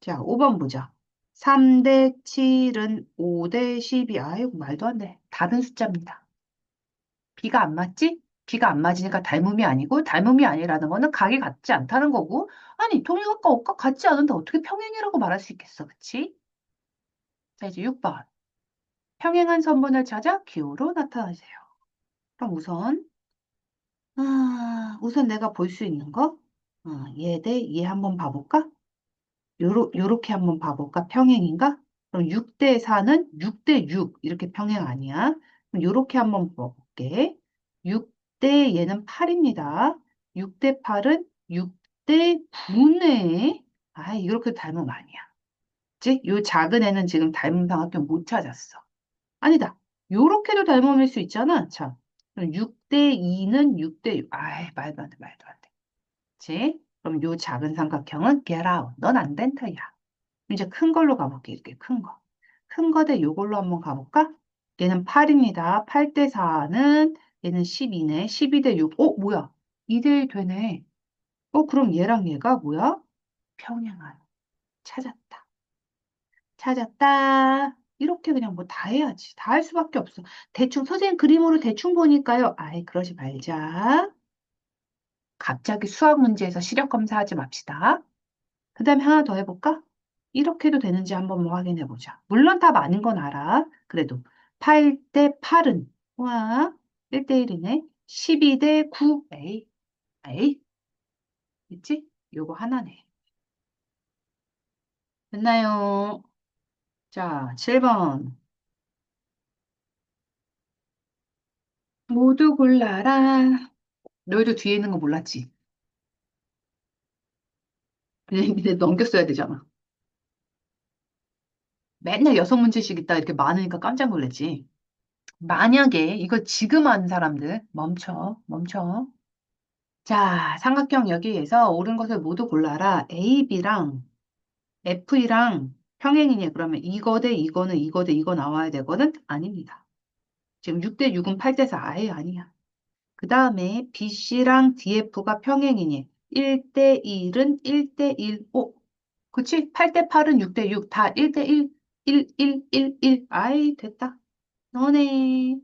자, 5번 보자. 3대 7은 5대 12. 아이고, 말도 안 돼. 다른 숫자입니다. 비가 안 맞지? 비가 안 맞으니까 닮음이 아니고 닮음이 아니라는 거는 각이 같지 않다는 거고 아니 동의각과 억각 같지 않은데 어떻게 평행이라고 말할 수 있겠어 그치? 자 이제 6번 평행한 선분을 찾아 기호로 나타내세요. 그럼 우선 내가 볼 수 있는 거 얘 대 얘 한번 봐볼까? 요렇게 한번 봐볼까? 평행인가? 그럼 6대 4는 6대 6 이렇게 평행 아니야? 그럼 요렇게 한번 볼게. 6대 얘는 8입니다. 6대 8은 6대 9네. 이렇게 닮으면 아니야. 그치? 요 작은 애는 지금 닮은 삼각형 못 찾았어. 아니다. 요렇게도 닮음일 수 있잖아. 자, 그럼 6대 2는 6대 6. 말도 안 돼, 말도 안 돼. 그치? 그럼 요 작은 삼각형은 get out. 넌 안 된다, 야. 이제 큰 걸로 가볼게. 이렇게 큰 거. 큰 거 대 요걸로 한번 가볼까? 얘는 8입니다. 8 대 4는 얘는 12네. 12 대 6. 뭐야? 2대 1 되네. 그럼 얘랑 얘가 뭐야? 평행한. 찾았다. 찾았다. 이렇게 그냥 뭐 다 해야지. 다 할 수밖에 없어. 대충, 선생님 그림으로 대충 보니까요. 아이, 그러지 말자. 갑자기 수학 문제에서 시력 검사하지 맙시다. 그 다음에 하나 더 해볼까? 이렇게 해도 되는지 한번 뭐 확인해 보자. 물론 답 아닌 건 알아. 그래도 8 대 8은, 와, 1대 1이네. 12 대 9, 에이, 에이, 있지? 요거 하나네. 됐나요? 자, 7번. 모두 골라라. 너희도 뒤에 있는 거 몰랐지? 그냥 근데 넘겼어야 되잖아. 맨날 6문제씩 있다 이렇게 많으니까 깜짝 놀랐지. 만약에 이걸 지금 하는 사람들 멈춰, 멈춰. 자, 삼각형 여기에서 옳은 것을 모두 골라라. A, B랑 F랑 평행이니 그러면 이거 대 이거는 이거 대 이거 나와야 되거든? 아닙니다. 지금 6 대 6은 8 대 4 아예 아니야. 그 다음에 BC랑 DF가 평행이니 1 대 1은 1 대 1. 오, 그치? 8 대 8은 6 대 6. 다 1 대 1. 1, 1, 1, 1. 아이, 됐다. 너네.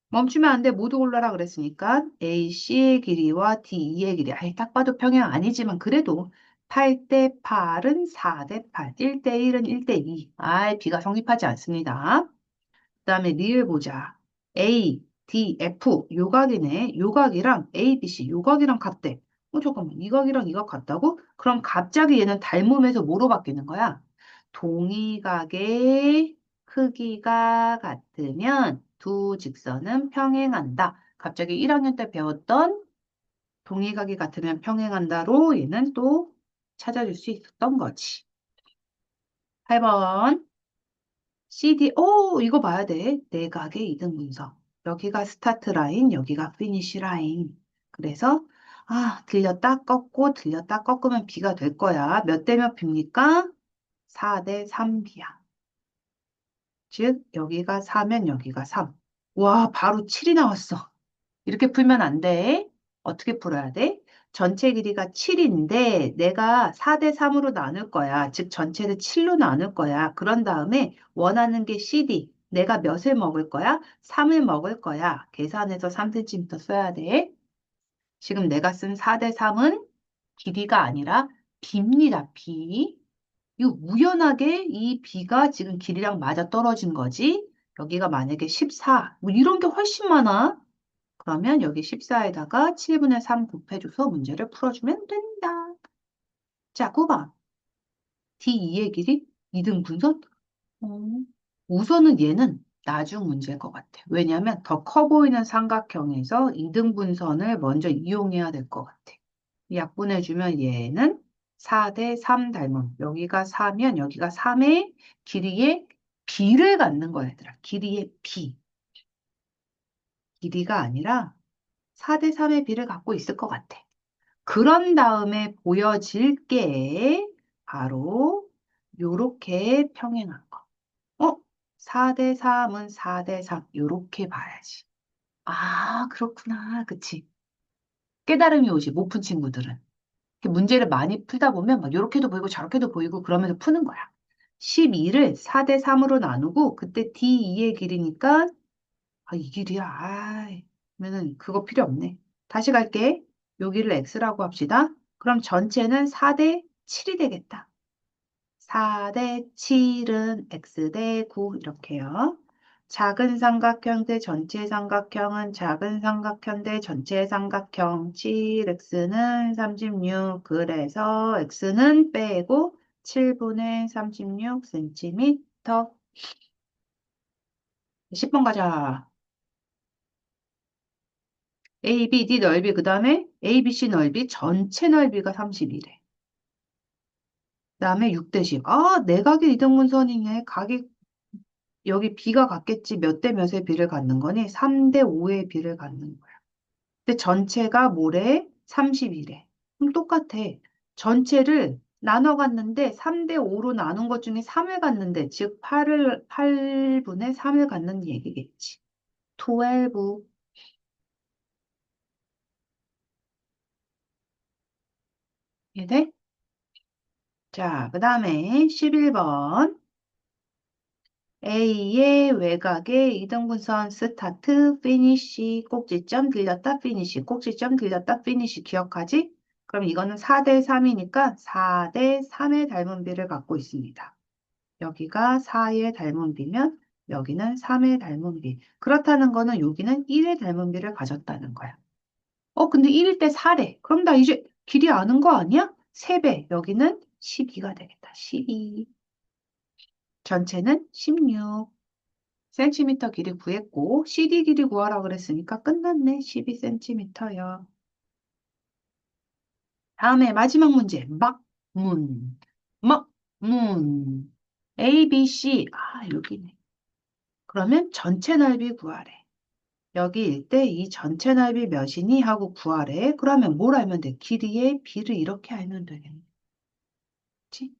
멈추면 안 돼. 모두 골라라 그랬으니까 AC의 길이와 DE의 길이. 아이, 딱 봐도 평행 아니지만 그래도 8 대 8은 4 대 8. 1 대 1은 1 대 2. 아이, B가 성립하지 않습니다. 그다음에 리을 보자. A, D, F 요각이네. 요각이랑 A, B, C 요각이랑 같대. 잠깐만. 이 각이랑 이 각 같다고? 그럼 갑자기 얘는 닮음에서 뭐로 바뀌는 거야? 동의각의 크기가 같으면 두 직선은 평행한다. 갑자기 1학년 때 배웠던 동의각이 같으면 평행한다로 얘는 또 찾아줄 수 있었던 거지. 8번. CD, 오, 이거 봐야 돼. 내각의 이등 분석. 여기가 스타트 라인, 여기가 피니시 라인. 그래서, 들렸다 꺾고, 들렸다 꺾으면 B가 될 거야. 몇 대 몇 B입니까? 4 대 3B야. 즉, 여기가 4면 여기가 3. 와, 바로 7이 나왔어. 이렇게 풀면 안 돼. 어떻게 풀어야 돼? 전체 길이가 7인데 내가 4대 3으로 나눌 거야. 즉 전체를 7로 나눌 거야. 그런 다음에 원하는 게 CD. 내가 몇을 먹을 거야? 3을 먹을 거야. 계산해서 3cm 써야 돼. 지금 내가 쓴 4대 3은 길이가 아니라 B입니다. B. 이거 우연하게 이 B가 지금 길이랑 맞아 떨어진 거지. 여기가 만약에 14. 뭐 이런 게 훨씬 많아. 그러면 여기 14에다가 7분의 3 곱해줘서 문제를 풀어주면 된다. 자, 9번. D2의 길이 2등 분선? 어, 우선은 얘는 나중 문제일 것 같아. 왜냐하면 더 커 보이는 삼각형에서 2등 분선을 먼저 이용해야 될 것 같아. 약분해주면 얘는 4 대 3 닮음. 여기가 4면 여기가 3의 길이의 B를 갖는 거야, 얘들아. 길이의 B. 길이가 아니라 4 대 3의 B를 갖고 있을 것 같아. 그런 다음에 보여질 게 바로 요렇게 평행한 거. 4 대 3은 4 대 3. 요렇게 봐야지. 아, 그렇구나. 그치. 깨달음이 오지, 못 푼 친구들은. 이렇게 문제를 많이 풀다 보면 막 요렇게도 보이고 저렇게도 보이고 그러면서 푸는 거야. 12를 4 대 3으로 나누고 그때 D2의 길이니까 이 길이야. 그러면은 그거 필요 없네. 다시 갈게. 여기를 x라고 합시다. 그럼 전체는 4 대 7이 되겠다. 4 대 7은 x 대 9 이렇게요. 작은 삼각형 대 전체 삼각형은 작은 삼각형 대 전체 삼각형 7x는 36 그래서 x는 빼고 7분의 36cm 10번 가자. A, B, D 넓이, 그 다음에 A, B, C 넓이, 전체 넓이가 30이래. 그 다음에 6대 10. 내각의 이등분선이네. 각이, 여기 B가 같겠지. 몇 대 몇의 B를 갖는 거니? 3대 5의 B를 갖는 거야. 근데 전체가 뭐래? 30이래. 그럼 똑같아. 전체를 나눠 갔는데 3대 5로 나눈 것 중에 3을 갖는데, 즉 8분의 3을 갖는 얘기겠지. 12. 이해돼? 자, 그 다음에 11번. A의 외곽의 이등분선 스타트, 피니시, 꼭지점 들렸다, 피니시, 꼭지점 들렸다, 피니시 기억하지? 그럼 이거는 4대 3이니까 4대 3의 닮은 비를 갖고 있습니다. 여기가 4의 닮은 비면 여기는 3의 닮은 비. 그렇다는 거는 여기는 1의 닮은 비를 가졌다는 거야. 근데 1일 때 4래. 그럼 나 이제 길이 아는 거 아니야? 3배. 여기는 12가 되겠다. 12. 전체는 16. 센티미터 길이 구했고 CD 길이 구하라 그랬으니까 끝났네. 12cm야. 다음에 마지막 문제. 막문. 막문. A, B, C. 아, 여기네. 그러면 전체 넓이 구하래. 여기일 때 이 전체 넓이 몇이니 하고 구하래. 그러면 뭘 알면 돼? 길이의 B를 이렇게 알면 되겠네. 그치?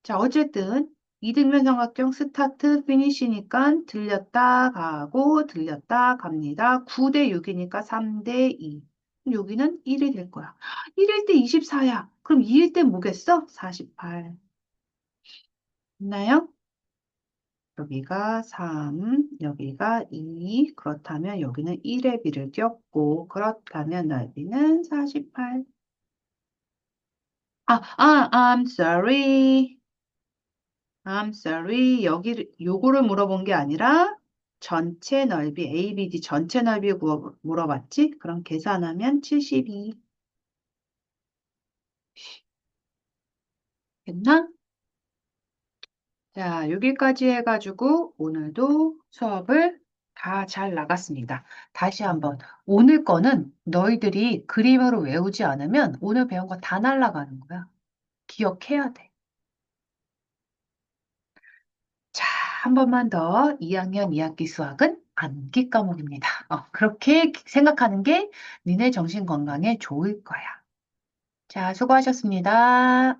자, 어쨌든 이등변 삼각형 스타트 피니시니까 들렸다 가고 들렸다 갑니다. 9대 6이니까 3대 2. 여기는 1이 될 거야. 1일 때 24야. 그럼 2일 때 뭐겠어? 48. 있나요? 여기가 3, 여기가 2. 그렇다면 여기는 1의 비를 꼈고 그렇다면 넓이는 48. I'm sorry. I'm sorry. 요거를 물어본 게 아니라 전체 넓이, ABD 전체 넓이 물어봤지? 그럼 계산하면 72. 됐나? 자, 여기까지 해가지고 오늘도 수업을 다 잘 나갔습니다. 다시 한번. 오늘 거는 너희들이 그림으로 외우지 않으면 오늘 배운 거 다 날아가는 거야. 기억해야 돼. 자, 한 번만 더 2학년 2학기 수학은 암기 과목입니다. 그렇게 생각하는 게 니네 정신 건강에 좋을 거야. 자, 수고하셨습니다.